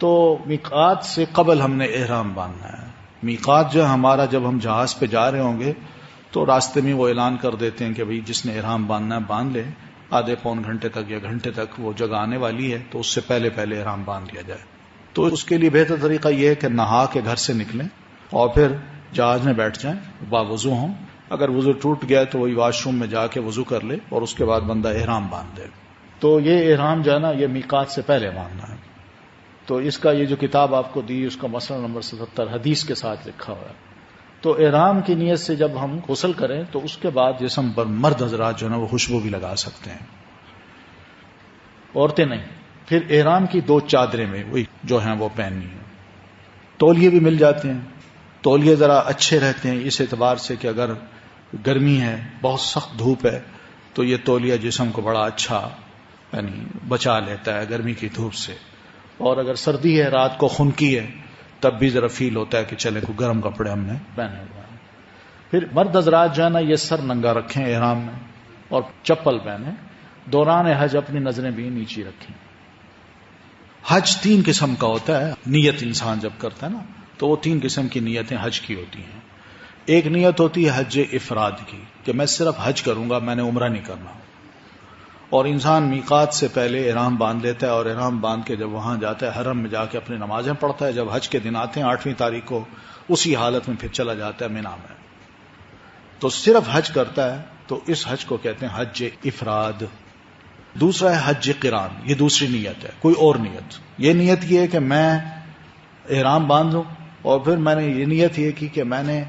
تو میقات سے قبل ہم نے احرام باندھنا ہے. میقات جو ہے ہمارا، جب ہم جہاز پہ جا رہے ہوں گے تو راستے میں وہ اعلان کر دیتے ہیں کہ بھئی جس نے احرام باندھنا ہے باندھ لے، آدھے پون گھنٹے تک یا گھنٹے تک وہ جگہ آنے والی ہے تو اس سے پہلے احرام باندھ لیا جائے. تو اس کے لیے بہتر طریقہ یہ ہے کہ نہا کے گھر سے نکلیں اور پھر جہاز میں بیٹھ جائیں، باوضو ہوں. اگر وضو ٹوٹ گیا تو وہی واش روم میں جا کے وضو کر لے اور اس کے بعد بندہ احرام باندھ دے. تو یہ احرام جو ہے نا یہ میقات سے پہلے باندھنا ہے. تو اس کا یہ جو کتاب آپ کو دی اس کا مسئلہ نمبر 77 حدیث کے ساتھ لکھا ہوا ہے. تو احرام کی نیت سے جب ہم غسل کریں تو اس کے بعد جسم پر مرد حضرات جو ہے نا وہ خوشبو بھی لگا سکتے ہیں، عورتیں نہیں. پھر احرام کی 2 چادریں میں وہی جو ہیں وہ پہننی ہیں. تولیے بھی مل جاتے ہیں. تولیے ذرا اچھے رہتے ہیں اس اعتبار سے کہ اگر گرمی ہے، بہت سخت دھوپ ہے تو یہ تولیہ جسم کو بڑا اچھا یعنی بچا لیتا ہے گرمی کی دھوپ سے. اور اگر سردی ہے، رات کو خنکی ہے، تب بھی ذرا فیل ہوتا ہے کہ چلے کوئی گرم کپڑے ہم نے پہنے ہوئے ہیں. پھر مرد حضرات جو ہے نا یہ سر ننگا رکھیں احرام میں اور چپل پہنیں. دوران حج اپنی نظریں بھی نیچی رکھیں. حج 3 قسم کا ہوتا ہے. نیت انسان جب کرتا ہے نا تو وہ 3 قسم کی نیتیں حج کی ہوتی ہیں. ایک نیت ہوتی ہے حج افراد کی کہ میں صرف حج کروں گا، میں نے عمرہ نہیں کرنا. اور انسان میقات سے پہلے احرام باندھ لیتا ہے اور احرام باندھ کے جب وہاں جاتا ہے حرم میں جا کے اپنی نمازیں پڑھتا ہے. جب حج کے دن آتے ہیں 8ویں تاریخ کو اسی حالت میں پھر چلا جاتا ہے مینا میں. تو صرف حج کرتا ہے تو اس حج کو کہتے ہیں حج افراد. دوسرا ہے حج قران، یہ دوسری نیت ہے، کوئی اور نیت. یہ نیت یہ ہے کہ میں احرام باندھوں اور پھر میں نے یہ نیت یہ کی کہ میں نے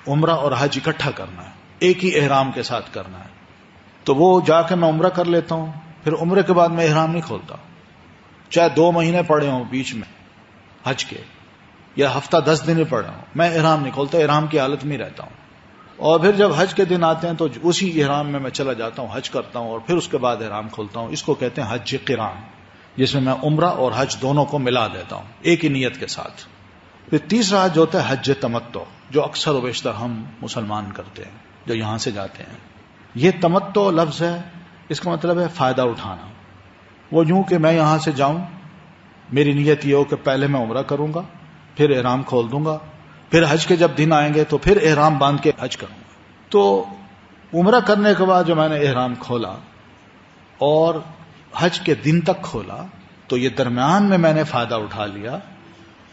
عمرہ اور حج اکٹھا کرنا ہے، ایک ہی احرام کے ساتھ کرنا ہے. تو وہ جا کے میں عمرہ کر لیتا ہوں، پھر عمرے کے بعد میں احرام نہیں کھولتا، چاہے 2 مہینے پڑے ہوں بیچ میں حج کے یا ہفتہ 10 دن پڑے ہوں، میں احرام نہیں کھولتا، احرام کی حالت میں رہتا ہوں. اور پھر جب حج کے دن آتے ہیں تو اسی احرام میں چلا جاتا ہوں، حج کرتا ہوں اور پھر اس کے بعد احرام کھولتا ہوں. اس کو کہتے ہیں حج قران، جس میں عمرہ اور حج دونوں کو ملا دیتا ہوں ایک ہی نیت کے ساتھ. پھر تیسرا حج ہوتا ہے حج تمتع، جو اکثر و بیشتر ہم مسلمان کرتے ہیں جو یہاں سے جاتے ہیں. یہ تمتع لفظ ہے، اس کا مطلب ہے فائدہ اٹھانا. وہ یوں کہ میں یہاں سے جاؤں، میری نیت یہ ہو کہ پہلے میں عمرہ کروں گا، پھر احرام کھول دوں گا، پھر حج کے جب دن آئیں گے تو پھر احرام باندھ کے حج کروں گا. تو عمرہ کرنے کے بعد جو میں نے احرام کھولا اور حج کے دن تک کھولا تو یہ درمیان میں نے فائدہ اٹھا لیا.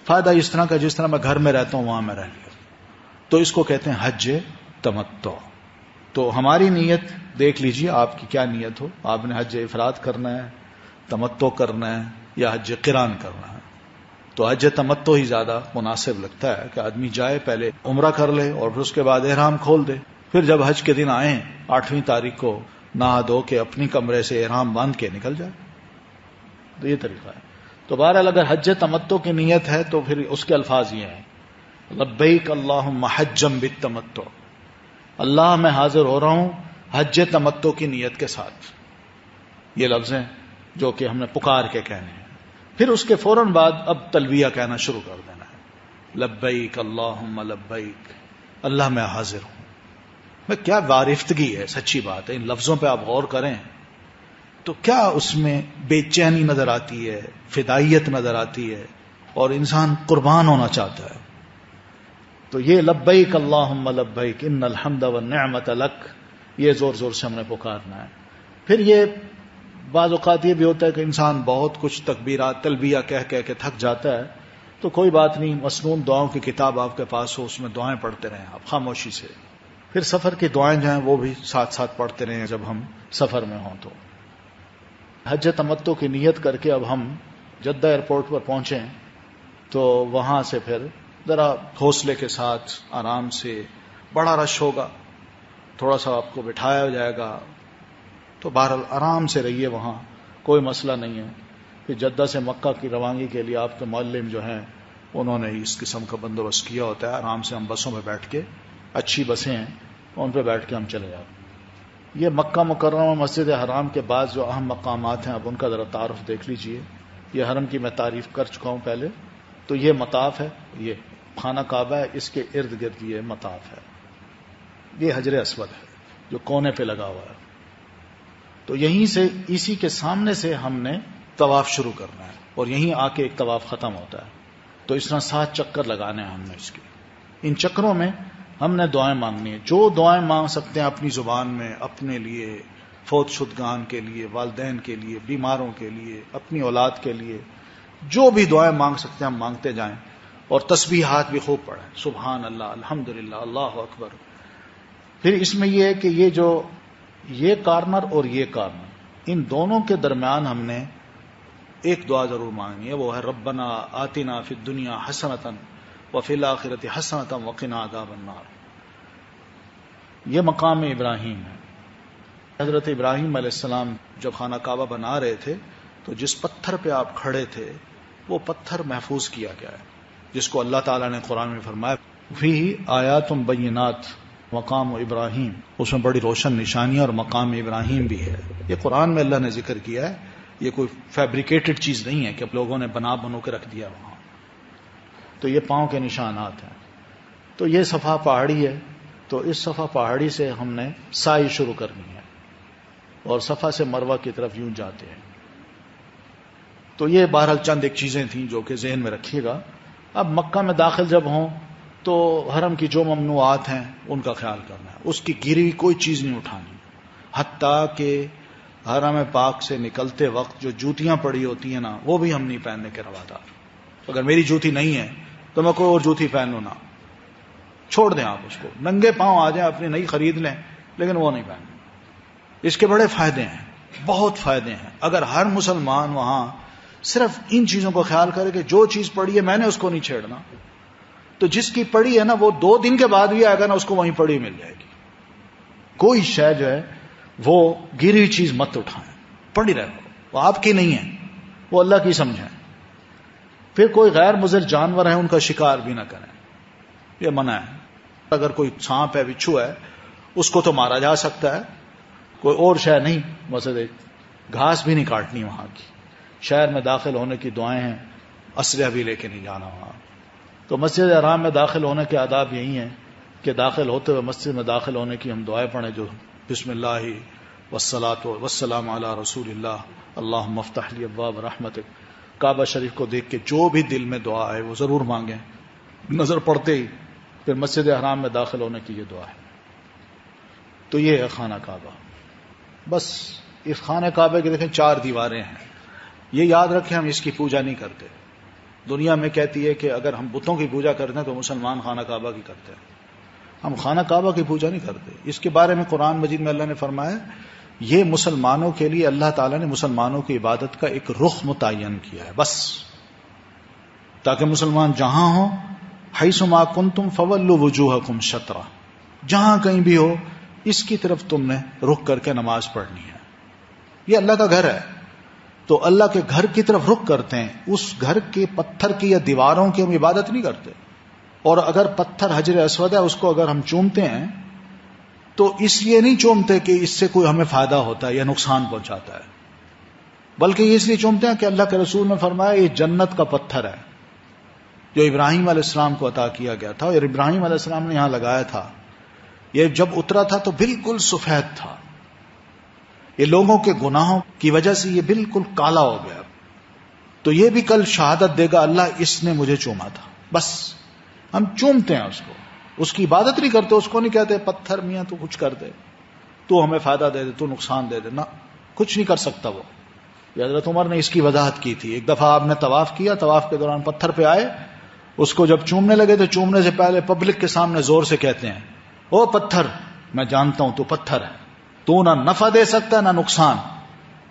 فائدہ اس طرح کا جس طرح میں گھر میں رہتا ہوں وہاں میں رہ لیا. تو اس کو کہتے ہیں حج تمتع. تو ہماری نیت دیکھ لیجیے آپ کی کیا نیت ہو. آپ نے حج افراد کرنا ہے، تمتع کرنا ہے یا حج قران کرنا ہے. تو حج تمتع ہی زیادہ مناسب لگتا ہے کہ آدمی جائے پہلے عمرہ کر لے اور پھر اس کے بعد احرام کھول دے، پھر جب حج کے دن آئیں 8ویں تاریخ کو نہا دھو کے اپنی کمرے سے احرام باندھ کے نکل جائے. تو یہ طریقہ ہے. تو بہرحال اگر حج تمتع کی نیت ہے تو پھر اس کے الفاظ یہ ہیں لبیک اللہم حجا بالتمتع، اللہ میں حاضر ہو رہا ہوں حج تمتع کی نیت کے ساتھ. یہ لفظ ہیں جو کہ ہم نے پکار کے کہنے ہیں. پھر اس کے فوراً بعد اب تلبیہ کہنا شروع کر دینا ہے، لبیک اللہم لبیک، اللہ میں حاضر ہوں. میں کیا وارفتگی ہے، سچی بات ہے. ان لفظوں پہ آپ غور کریں تو کیا اس میں بے چینی نظر آتی ہے، فدائیت نظر آتی ہے اور انسان قربان ہونا چاہتا ہے. تو یہ لبیک اللہم لبیک ان الحمد والنعمت لک، یہ زور زور سے ہم نے پکارنا ہے. پھر یہ بعض اوقات یہ بھی ہوتا ہے کہ انسان بہت کچھ تکبیرات تلبیہ کہہ کے تھک جاتا ہے، تو کوئی بات نہیں، مسنون دعاؤں کی کتاب آپ کے پاس ہو، اس میں دعائیں پڑھتے رہیں آپ خاموشی سے. پھر سفر کی دعائیں جو ہیں وہ بھی ساتھ ساتھ پڑھتے رہیں جب ہم سفر میں ہوں. تو حج تمتع کی نیت کر کے اب ہم جدہ ایئرپورٹ پر پہنچیں تو وہاں سے پھر ذرا حوصلے کے ساتھ آرام سے، بڑا رش ہوگا، تھوڑا سا آپ کو بٹھایا جائے گا، تو بہرحال آرام سے رہیے، وہاں کوئی مسئلہ نہیں ہے. پھر جدہ سے مکہ کی روانگی کے لیے آپ کے معلم جو ہیں انہوں نے اس قسم کا بندوبست کیا ہوتا ہے. آرام سے ہم بسوں میں بیٹھ کے، اچھی بسیں ہیں ان پہ بیٹھ کے ہم چلے جاتے. یہ مکہ مکرمہ مسجد حرام کے بعد جو اہم مقامات ہیں اب ان کا ذرا تعارف دیکھ لیجئے. یہ حرم کی میں تعریف کر چکا ہوں پہلے. تو یہ مطاف ہے، یہ خانہ کعبہ ہے، اس کے ارد گرد یہ مطاف ہے. یہ حجر اسود ہے جو کونے پہ لگا ہوا ہے. تو یہیں سے، اسی کے سامنے سے ہم نے طواف شروع کرنا ہے اور یہیں آ کے ایک طواف ختم ہوتا ہے. تو اس طرح 7 چکر لگانے ہیں ہم نے اس کے. ان چکروں میں ہم نے دعائیں مانگنی ہیں. جو دعائیں مانگ سکتے ہیں اپنی زبان میں، اپنے لیے، فوت شدگان کے لیے، والدین کے لیے، بیماروں کے لیے، اپنی اولاد کے لیے، جو بھی دعائیں مانگ سکتے ہیں ہم مانگتے جائیں. اور تسبیحات بھی خوب پڑھیں، سبحان اللہ، الحمدللہ، اللہ اکبر. پھر اس میں یہ ہے کہ یہ کارنر اور یہ کارنر، ان دونوں کے درمیان ہم نے ایک دعا ضرور مانگنی ہے، وہ ہے ربنا آتنا فی الدنیا حسنۃ وفی الآخرۃ حسنۃ وقنا عذاب النار. یہ مقام ابراہیم ہے. حضرت ابراہیم علیہ السلام جب خانہ کعبہ بنا رہے تھے تو جس پتھر پہ آپ کھڑے تھے وہ پتھر محفوظ کیا گیا ہے، جس کو اللہ تعالیٰ نے قرآن میں فرمایا فیہ آیات بینات مقام ابراہیم، اس میں بڑی روشن نشانیاں اور مقام ابراہیم بھی ہے. یہ قرآن میں اللہ نے ذکر کیا ہے، یہ کوئی فیبریکیٹڈ چیز نہیں ہے کہ لوگوں نے بنو کے رکھ دیا وہاں. تو یہ پاؤں کے نشانات ہیں. تو یہ صفا پہاڑی ہے، تو اس صفا پہاڑی سے ہم نے سعی شروع کرنی ہے اور صفا سے مروہ کی طرف یوں جاتے ہیں. تو یہ بہرحال چند ایک چیزیں تھیں جو کہ ذہن میں رکھیے گا. اب مکہ میں داخل جب ہوں تو حرم کی جو ممنوعات ہیں ان کا خیال کرنا ہے. اس کی گری ہوئی کوئی چیز نہیں اٹھانی، حتیٰ کہ حرم پاک سے نکلتے وقت جو جوتیاں پڑی ہوتی ہیں نا وہ بھی ہم نہیں پہننے کے روادار. اگر میری جوتی نہیں ہے تو میں کوئی اور جوتی پہن لوں نا، چھوڑ دیں آپ اس کو، ننگے پاؤں آ جائیں، اپنی نئی خرید لیں، لیکن وہ نہیں پہنیں. اس کے بڑے فائدے ہیں، بہت فائدے ہیں. اگر ہر مسلمان وہاں صرف ان چیزوں کو خیال کرے کہ جو چیز پڑی ہے میں نے اس کو نہیں چھیڑنا، تو جس کی پڑی ہے نا وہ 2 دن کے بعد بھی آئے گا نا اس کو وہیں پڑی مل جائے گی. کوئی شے جو ہے وہ گری ہوئی چیز مت اٹھائیں، پڑی رہے، وہ آپ کی نہیں ہے، وہ اللہ کی سمجھیں. پھر کوئی غیر مضر جانور ہے ان کا شکار بھی نہ کریں، یہ منع ہے. اگر کوئی سانپ ہے، بچھو ہے، اس کو تو مارا جا سکتا ہے، کوئی اور شے نہیں. مثلا گھاس بھی نہیں کاٹنی وہاں کی. شہر میں داخل ہونے کی دعائیں ہیں، اسلحہ بھی لے کے نہیں جانا وہاں. تو مسجد حرام میں داخل ہونے کے آداب یہی ہیں کہ داخل ہوتے ہوئے مسجد میں داخل ہونے کی ہم دعائیں پڑھیں، جو بسم اللہ والصلاۃ والسلام علی رسول اللہ اللہم افتح لی ابواب رحمتک. کعبہ شریف کو دیکھ کے جو بھی دل میں دعا ہے وہ ضرور مانگیں، نظر پڑتے ہی. پھر مسجد حرام میں داخل ہونے کی یہ دعا ہے. تو یہ ہے خانہ کعبہ. بس اس خانہ کعبے کے دیکھیں 4 دیواریں ہیں. یہ یاد رکھیں ہم اس کی پوجا نہیں کرتے. دنیا میں کہتی ہے کہ اگر ہم بتوں کی پوجا کرتے ہیں تو مسلمان خانہ کعبہ کی کرتے ہیں. ہم خانہ کعبہ کی پوجا نہیں کرتے. اس کے بارے میں قرآن مجید میں اللہ نے فرمایا یہ مسلمانوں کے لیے اللہ تعالیٰ نے مسلمانوں کی عبادت کا ایک رخ متعین کیا ہے، بس تاکہ مسلمان جہاں ہوں، حیث ما کنتم فولوا وجوہکم شطرہ، جہاں کہیں بھی ہو اس کی طرف تم نے رخ کر کے نماز پڑھنی ہے. یہ اللہ کا گھر ہے تو اللہ کے گھر کی طرف رخ کرتے ہیں. اس گھر کے پتھر کی یا دیواروں کی ہم عبادت نہیں کرتے. اور اگر پتھر حجر اسود ہے اس کو اگر ہم چومتے ہیں تو اس لیے نہیں چومتے کہ اس سے کوئی ہمیں فائدہ ہوتا ہے یا نقصان پہنچاتا ہے، بلکہ یہ اس لیے چومتے ہیں کہ اللہ کے رسول نے فرمایا یہ جنت کا پتھر ہے جو ابراہیم علیہ السلام کو عطا کیا گیا تھا، اور ابراہیم علیہ السلام نے یہاں لگایا تھا. یہ جب اترا تھا تو بالکل سفید تھا، یہ لوگوں کے گناہوں کی وجہ سے یہ بالکل کالا ہو گیا. تو یہ بھی کل شہادت دے گا اللہ اس نے مجھے چوما تھا. بس ہم چومتے ہیں اس کو، اس کی عبادت نہیں کرتے. اس کو نہیں کہتے پتھر میاں تو کچھ کر دے، تو ہمیں فائدہ دے دے، تو نقصان دے دے، نہ، کچھ نہیں کر سکتا وہ. یہ حضرت عمر نے اس کی وضاحت کی تھی. ایک دفعہ آپ نے طواف کیا، طواف کے دوران پتھر پہ آئے، اس کو جب چومنے لگے تو چومنے سے پہلے پبلک کے سامنے زور سے کہتے ہیں او پتھر، میں جانتا ہوں تو پتھر ہے، تو نہ نفع دے سکتا نہ نقصان،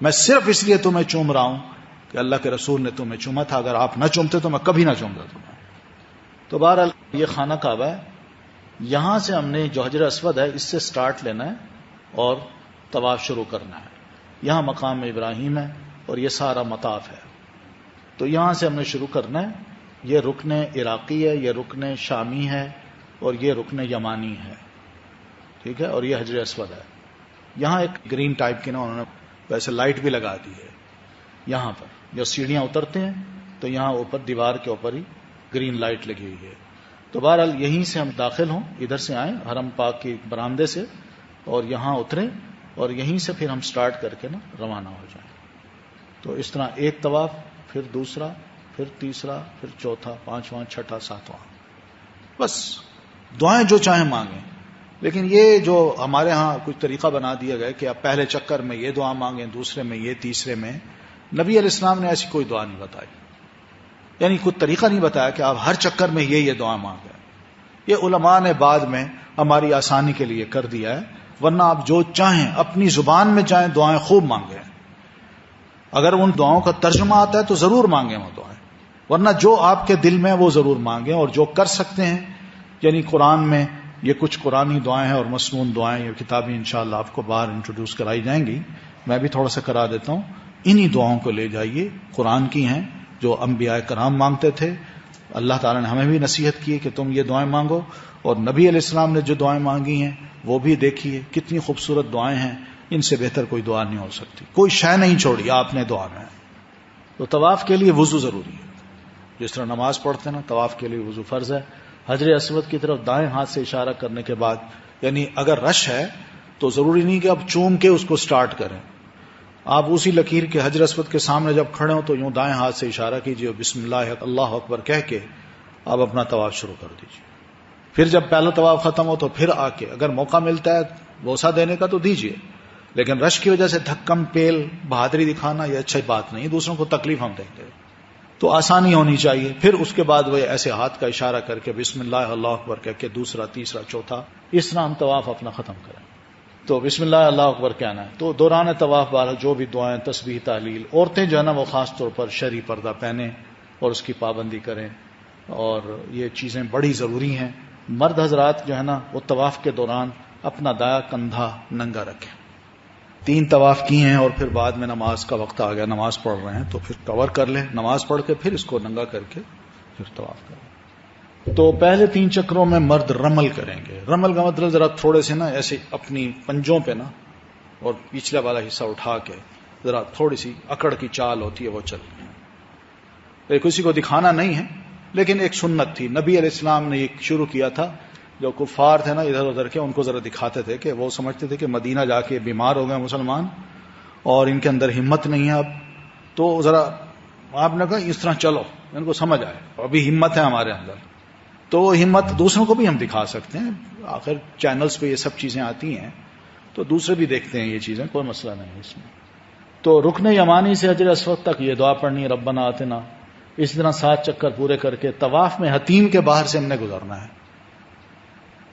میں صرف اس لیے تمہیں چوم رہا ہوں کہ اللہ کے رسول نے تمہیں چوما تھا، اگر آپ نہ چومتے تو میں کبھی نہ چومتا تمہیں. تو بہرحال یہ خانہ کعبہ ہے. یہاں سے ہم نے جو حجر اسود ہے اس سے سٹارٹ لینا ہے اور طواف شروع کرنا ہے. یہاں مقام ابراہیم ہے اور یہ سارا مطاف ہے. تو یہاں سے ہم نے شروع کرنا ہے. یہ رکن عراقی ہے، یہ رکن شامی ہے، اور یہ رکن یمانی ہے. ٹھیک ہے، اور یہ حجر اسود ہے. یہاں ایک گرین ٹائپ کی نا انہوں نے ویسے لائٹ بھی لگا دی ہے. یہاں پر جو سیڑھیاں اترتے ہیں تو یہاں اوپر دیوار کے اوپر ہی گرین لائٹ لگی ہوئی ہے. تو بہرحال یہیں سے ہم داخل ہوں، ادھر سے آئیں حرم پاک کی برآمدے سے، اور یہاں اتریں اور یہیں سے پھر ہم سٹارٹ کر کے نا روانہ ہو جائیں. تو اس طرح ایک طواف، پھر دوسرا، پھر تیسرا، پھر چوتھا، پانچواں، چھٹا، ساتواں، بس دعائیں جو چاہیں مانگیں. لیکن یہ جو ہمارے ہاں کچھ طریقہ بنا دیا گیا کہ آپ پہلے چکر میں یہ دعا مانگیں، دوسرے میں یہ، تیسرے میں، نبی علیہ السلام نے ایسی کوئی دعا نہیں بتائی. یعنی کوئی طریقہ نہیں بتایا کہ آپ ہر چکر میں یہ دعا مانگیں. یہ علماء نے بعد میں ہماری آسانی کے لیے کر دیا ہے، ورنہ آپ جو چاہیں اپنی زبان میں چاہیں دعائیں خوب مانگیں. اگر ان دعاؤں کا ترجمہ آتا ہے تو ضرور مانگیں وہ دعائیں، ورنہ جو آپ کے دل میں وہ ضرور مانگیں. اور جو کر سکتے ہیں، یعنی قرآن میں یہ کچھ قرآنی دعائیں ہیں اور مسنون دعائیں، یہ کتابیں انشاءاللہ آپ کو باہر انٹروڈیوس کرائی جائیں گی، میں بھی تھوڑا سا کرا دیتا ہوں. انہی دعاؤں کو لے جائیے، قرآن کی ہیں، جو انبیاء کرام مانگتے تھے. اللہ تعالیٰ نے ہمیں بھی نصیحت کی کہ تم یہ دعائیں مانگو، اور نبی علیہ السلام نے جو دعائیں مانگی ہیں وہ بھی دیکھیے کتنی خوبصورت دعائیں ہیں. ان سے بہتر کوئی دعا نہیں ہو سکتی. کوئی شے نہیں چھوڑی آپ نے دعا میں. تو طواف کے لیے وضو ضروری ہے. جس طرح نماز پڑھتے ہیں نا، طواف کے لیے وضو فرض ہے. حجر اسود کی طرف دائیں ہاتھ سے اشارہ کرنے کے بعد، یعنی اگر رش ہے تو ضروری نہیں کہ آپ چوم کے اس کو سٹارٹ کریں. آپ اسی لکیر کے حجر اسود کے سامنے جب کھڑے ہوں تو یوں دائیں ہاتھ سے اشارہ کیجیے، بسم اللہ اللہ اکبر کہہ کے آپ اپنا طواف شروع کر دیجیے. پھر جب پہلا طواف ختم ہو تو پھر آ کے اگر موقع ملتا ہے بوسہ دینے کا تو دیجیے، لیکن رش کی وجہ سے دھکم پیل بہادری دکھانا یہ اچھی بات نہیں، دوسروں کو تکلیف ہم دیں گے. تو آسانی ہونی چاہیے. پھر اس کے بعد وہ ایسے ہاتھ کا اشارہ کر کے بسم اللہ اللہ اکبر کہہ کے دوسرا، تیسرا، چوتھا، اس طرح ہم طواف اپنا ختم کریں. تو بسم اللہ اللہ اکبر کہنا ہے. تو دوران طواف بارہ جو بھی دعائیں، تسبیح، تحلیل، عورتیں جو ہے نا وہ خاص طور پر شرعی پردہ پہنیں اور اس کی پابندی کریں، اور یہ چیزیں بڑی ضروری ہیں. مرد حضرات جو ہے نا وہ طواف کے دوران اپنا دایاں کندھا ننگا رکھیں. 3 طواف کیے ہیں اور پھر بعد میں نماز کا وقت آ گیا، نماز پڑھ رہے ہیں تو پھر کور کر لیں، نماز پڑھ کے پھر اس کو ننگا کر کے پھر طواف کریں. تو پہلے 3 چکروں میں مرد رمل کریں گے. رمل کا مطلب ذرا تھوڑے سے نا ایسے اپنی پنجوں پہ نا اور پچھلا والا حصہ اٹھا کے ذرا تھوڑی سی اکڑ کی چال ہوتی ہے وہ چلنی ہے. کسی کو دکھانا نہیں ہے، لیکن ایک سنت تھی. نبی علیہ السلام نے یہ شروع کیا تھا. جو کفار تھے نا ادھر ادھر کے، ان کو ذرا دکھاتے تھے کہ وہ سمجھتے تھے کہ مدینہ جا کے بیمار ہو گئے مسلمان اور ان کے اندر ہمت نہیں ہے اب، تو ذرا آپ نے کہا اس طرح چلو، ان کو سمجھ آئے ابھی ہمت ہے ہمارے اندر. تو وہ ہمت دوسروں کو بھی ہم دکھا سکتے ہیں. آخر چینلز پہ یہ سب چیزیں آتی ہیں تو دوسرے بھی دیکھتے ہیں یہ چیزیں، کوئی مسئلہ نہیں اس میں. تو رکن یمانی سے حجر اسود تک یہ دعا پڑھنی ہے، ربنا آتنا. اس طرح 7 چکر پورے کر کے طواف میں حتیم کے باہر سے ہم نے گزرنا ہے.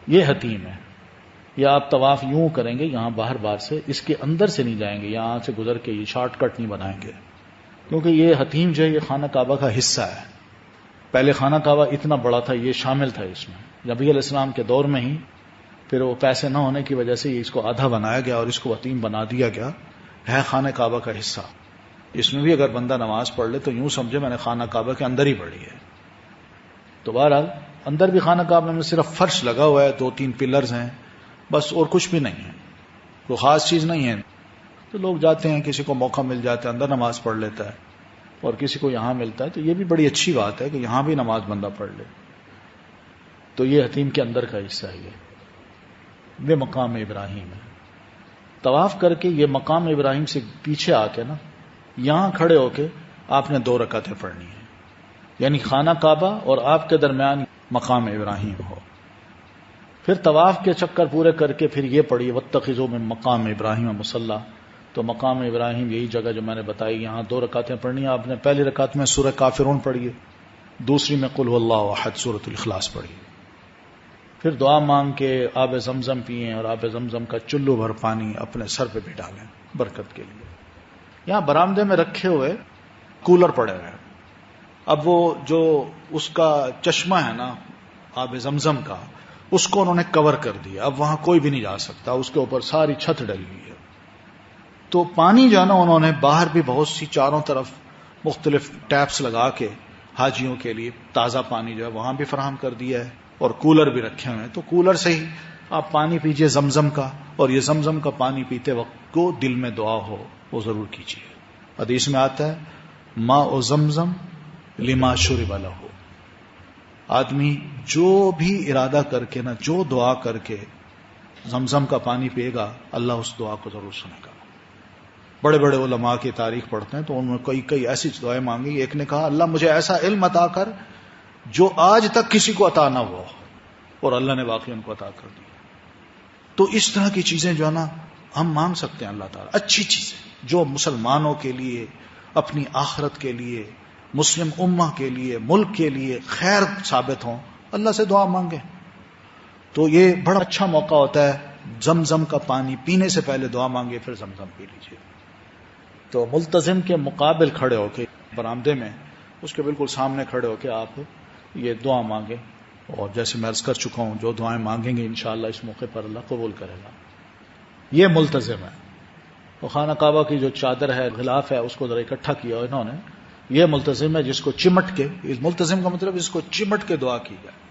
یہ حتیم ہے. یا آپ طواف یوں کریں گے یہاں باہر باہر سے، اس کے اندر سے نہیں جائیں گے، یہاں سے گزر کے یہ شارٹ کٹ نہیں بنائیں گے، کیونکہ یہ حتیم جو ہے یہ خانہ کعبہ کا حصہ ہے. پہلے خانہ کعبہ اتنا بڑا تھا، یہ شامل تھا اس میں. نبی علیہ السلام کے دور میں ہی پھر وہ پیسے نہ ہونے کی وجہ سے اس کو آدھا بنایا گیا اور اس کو حتیم بنا دیا گیا. ہے خانہ کعبہ کا حصہ. اس میں بھی اگر بندہ نماز پڑھ لے تو یوں سمجھے میں نے خانہ کعبہ کے اندر ہی پڑھی ہے. تو بہرحال اندر بھی خانہ کعبہ میں صرف فرش لگا ہوا ہے، 2-3 پلرز ہیں بس، اور کچھ بھی نہیں ہے، کوئی خاص چیز نہیں ہے. تو لوگ جاتے ہیں، کسی کو موقع مل جاتا ہے اندر نماز پڑھ لیتا ہے، اور کسی کو یہاں ملتا ہے. تو یہ بھی بڑی اچھی بات ہے کہ یہاں بھی نماز بندہ پڑھ لے. تو یہ حتیم کے اندر کا حصہ ہے. یہ مقام ابراہیم ہے. طواف کر کے یہ مقام ابراہیم سے پیچھے آ کے نا یہاں کھڑے ہو کے آپ نے 2 رکعتیں پڑھنی ہیں، یعنی خانہ کعبہ اور آپ کے درمیان مقام ابراہیم ہو. پھر طواف کے چکر پورے کر کے پھر یہ پڑھیے واتخذوا من مقام ابراہیم مصلی. تو مقام ابراہیم یہی جگہ جو میں نے بتائی، یہاں 2 رکعتیں پڑھنی ہیں. آپ نے پہلی رکعت میں سورہ کافرون پڑھیے، دوسری میں قل هو اللہ احد سورۃ الاخلاص پڑھیے. پھر دعا مانگ کے آب زمزم پئیں اور آب زمزم کا چلو بھر پانی اپنے سر پہ بھی ڈالیں برکت کے لیے. یہاں برآمدے میں رکھے ہوئے کولر پڑے ہوئے ہیں. اب وہ جو اس کا چشمہ ہے نا آب زمزم کا، اس کو انہوں نے کور کر دیا. اب وہاں کوئی بھی نہیں جا سکتا، اس کے اوپر ساری چھت ڈلی ہوئی ہے. تو پانی جو ہے نا انہوں نے باہر بھی بہت سی چاروں طرف مختلف ٹیپس لگا کے حاجیوں کے لیے تازہ پانی جو ہے وہاں بھی فراہم کر دیا ہے، اور کولر بھی رکھے ہوئے ہیں. تو کولر سے ہی آپ پانی پیجئے زمزم کا، اور یہ زمزم کا پانی پیتے وقت کو دل میں دعا ہو وہ ضرور کیجیے. حدیث میں آتا ہے ماء زمزم لما شرب لہ. آدمی جو بھی ارادہ کر کے نا، جو دعا کر کے زمزم کا پانی پیے گا، اللہ اس دعا کو ضرور سنے گا. بڑے بڑے علماء کی تاریخ پڑھتے ہیں تو انہوں نے کئی ایسی دعائیں مانگی. ایک نے کہا اللہ مجھے ایسا علم عطا کر جو آج تک کسی کو عطا نہ ہوا, اور اللہ نے واقعی ان کو عطا کر دیا. تو اس طرح کی چیزیں جو ہے نا ہم مانگ سکتے ہیں اللہ تعالیٰ, اچھی چیزیں جو مسلمانوں کے لیے, اپنی آخرت کے لیے, مسلم امہ کے لیے, ملک کے لیے خیر ثابت ہوں, اللہ سے دعا مانگیں. تو یہ بڑا اچھا موقع ہوتا ہے, زمزم کا پانی پینے سے پہلے دعا مانگے پھر زمزم پی لیجیے. تو ملتزم کے مقابل کھڑے ہو کے برآمدے میں اس کے بالکل سامنے کھڑے ہو کے آپ یہ دعا مانگیں, اور جیسے میں عرض کر چکا ہوں جو دعائیں مانگیں گے انشاءاللہ اس موقع پر اللہ قبول کرے گا. یہ ملتزم ہے. اور خانہ کعبہ کی جو چادر ہے, غلاف ہے, اس کو ذرا اکٹھا کیا انہوں نے. یہ ملتزم ہے جس کو چمٹ کے, اس ملتزم کا مطلب اس کو چمٹ کے دعا کی جائے.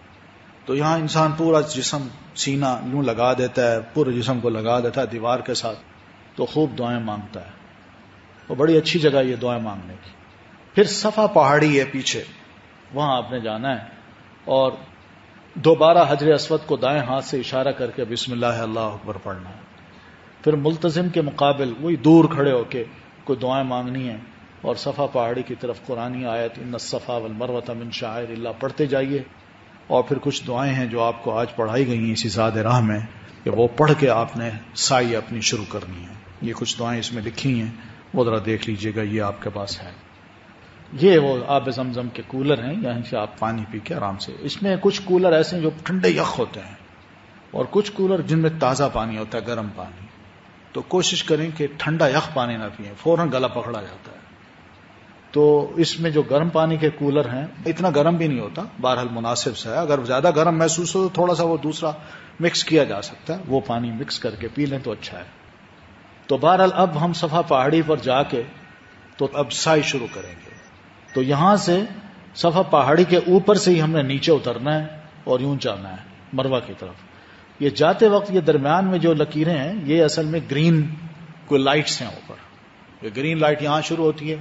تو یہاں انسان پورا جسم سینہ یوں لگا دیتا ہے, پورے جسم کو لگا دیتا ہے دیوار کے ساتھ, تو خوب دعائیں مانگتا ہے. اور بڑی اچھی جگہ یہ دعائیں مانگنے کی. پھر صفا پہاڑی ہے پیچھے, وہاں آپ نے جانا ہے اور دوبارہ حجر اسود کو دائیں ہاتھ سے اشارہ کر کے بسم اللہ اللہ اکبر پڑھنا ہے. پھر ملتزم کے مقابل وہی دور کھڑے ہو کے کوئی دعائیں مانگنی ہیں, اور صفا پہاڑی کی طرف قرآنی آیت ان الصفا والمروۃ من شعائر اللہ پڑھتے جائیے. اور پھر کچھ دعائیں ہیں جو آپ کو آج پڑھائی گئی ہیں اسی زاد راہ میں, کہ وہ پڑھ کے آپ نے سعی اپنی شروع کرنی ہے. یہ کچھ دعائیں اس میں لکھی ہیں, وہ ذرا دیکھ لیجئے گا, یہ آپ کے پاس ہے. یہ وہ آب زمزم کے کولر ہیں, یہیں سے آپ پانی پی کے آرام سے. اس میں کچھ کولر ایسے ہیں جو ٹھنڈے یخ ہوتے ہیں, اور کچھ کولر جن میں تازہ پانی ہوتا ہے, گرم پانی. تو کوشش کریں کہ ٹھنڈا یخ پانی نہ پئیں, فوراً گلا پکڑا جاتا ہے. تو اس میں جو گرم پانی کے کولر ہیں, اتنا گرم بھی نہیں ہوتا, بہرحال مناسب سے ہے. اگر زیادہ گرم محسوس ہو تو تھوڑا سا وہ دوسرا مکس کیا جا سکتا ہے, وہ پانی مکس کر کے پی لیں تو اچھا ہے. تو بہرحال اب ہم صفا پہاڑی پر جا کے تو اب سعی شروع کریں گے. تو یہاں سے صفا پہاڑی کے اوپر سے ہی ہم نے نیچے اترنا ہے اور یوں جانا ہے مروہ کی طرف. یہ جاتے وقت یہ درمیان میں جو لکیریں ہیں یہ اصل میں گرین کوئی لائٹس ہیں اوپر. یہ گرین لائٹ یہاں شروع ہوتی ہے,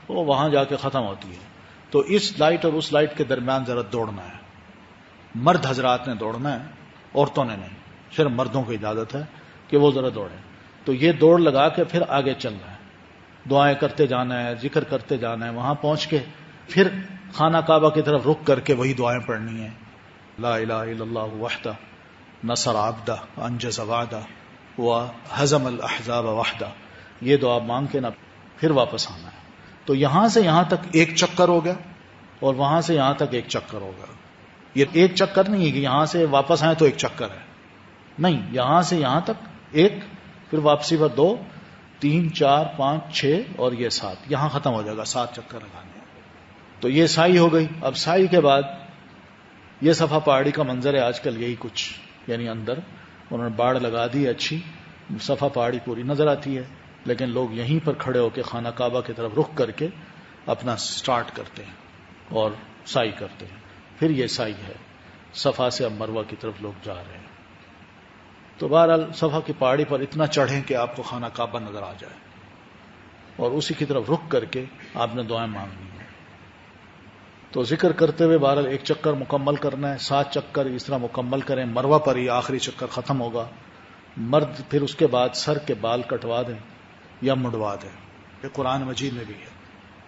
وہ وہاں جا کے ختم ہوتی ہے. تو اس لائٹ اور اس لائٹ کے درمیان ذرا دوڑنا ہے. مرد حضرات نے دوڑنا ہے, عورتوں نے نہیں, صرف مردوں کو اجازت ہے کہ وہ ذرا دوڑیں. تو یہ دوڑ لگا کے پھر آگے چلنا ہے, دعائیں کرتے جانا ہے, ذکر کرتے جانا ہے. وہاں پہنچ کے پھر خانہ کعبہ کی طرف رخ کر کے وہی دعائیں پڑھنی ہیں. لا الہ الا اللہ وحدہ نصر عبدہ انجز وعدہ وہزم الاحزاب وحدہ. یہ دعا مانگ کے نا پھر واپس آنا ہے. تو یہاں سے یہاں تک ایک چکر ہو گیا, اور وہاں سے یہاں تک ایک چکر ہوگا. یہ ایک چکر نہیں ہے کہ یہاں سے واپس آئے تو ایک چکر ہے, نہیں, یہاں سے یہاں تک ایک, پھر واپسی پر 2 3 4 5 6 اور یہ 7, یہاں ختم ہو جائے گا, 7 چکر لگانے. تو یہ سائی ہو گئی. اب سائی کے بعد یہ صفا پہاڑی کا منظر ہے آج کل یہی کچھ, یعنی اندر انہوں نے باڑ لگا دی اچھی, صفا پہاڑی پوری نظر آتی ہے, لیکن لوگ یہیں پر کھڑے ہو کے خانہ کعبہ کی طرف رخ کر کے اپنا سٹارٹ کرتے ہیں اور سائی کرتے ہیں. پھر یہ سائی ہے, صفا سے اب مروہ کی طرف لوگ جا رہے ہیں. تو بہرحال صفا کی پہاڑی پر اتنا چڑھیں کہ آپ کو خانہ کعبہ نظر آ جائے, اور اسی کی طرف رخ کر کے آپ نے دعائیں مانگنی ہیں. تو ذکر کرتے ہوئے بہرحال ایک چکر مکمل کرنا ہے, 7 چکر اس طرح مکمل کریں. مروہ پر ہی آخری چکر ختم ہوگا. مرد پھر اس کے بعد سر کے بال کٹوا دیں یا مڈوا دیں. یہ قرآن مجید میں بھی ہے,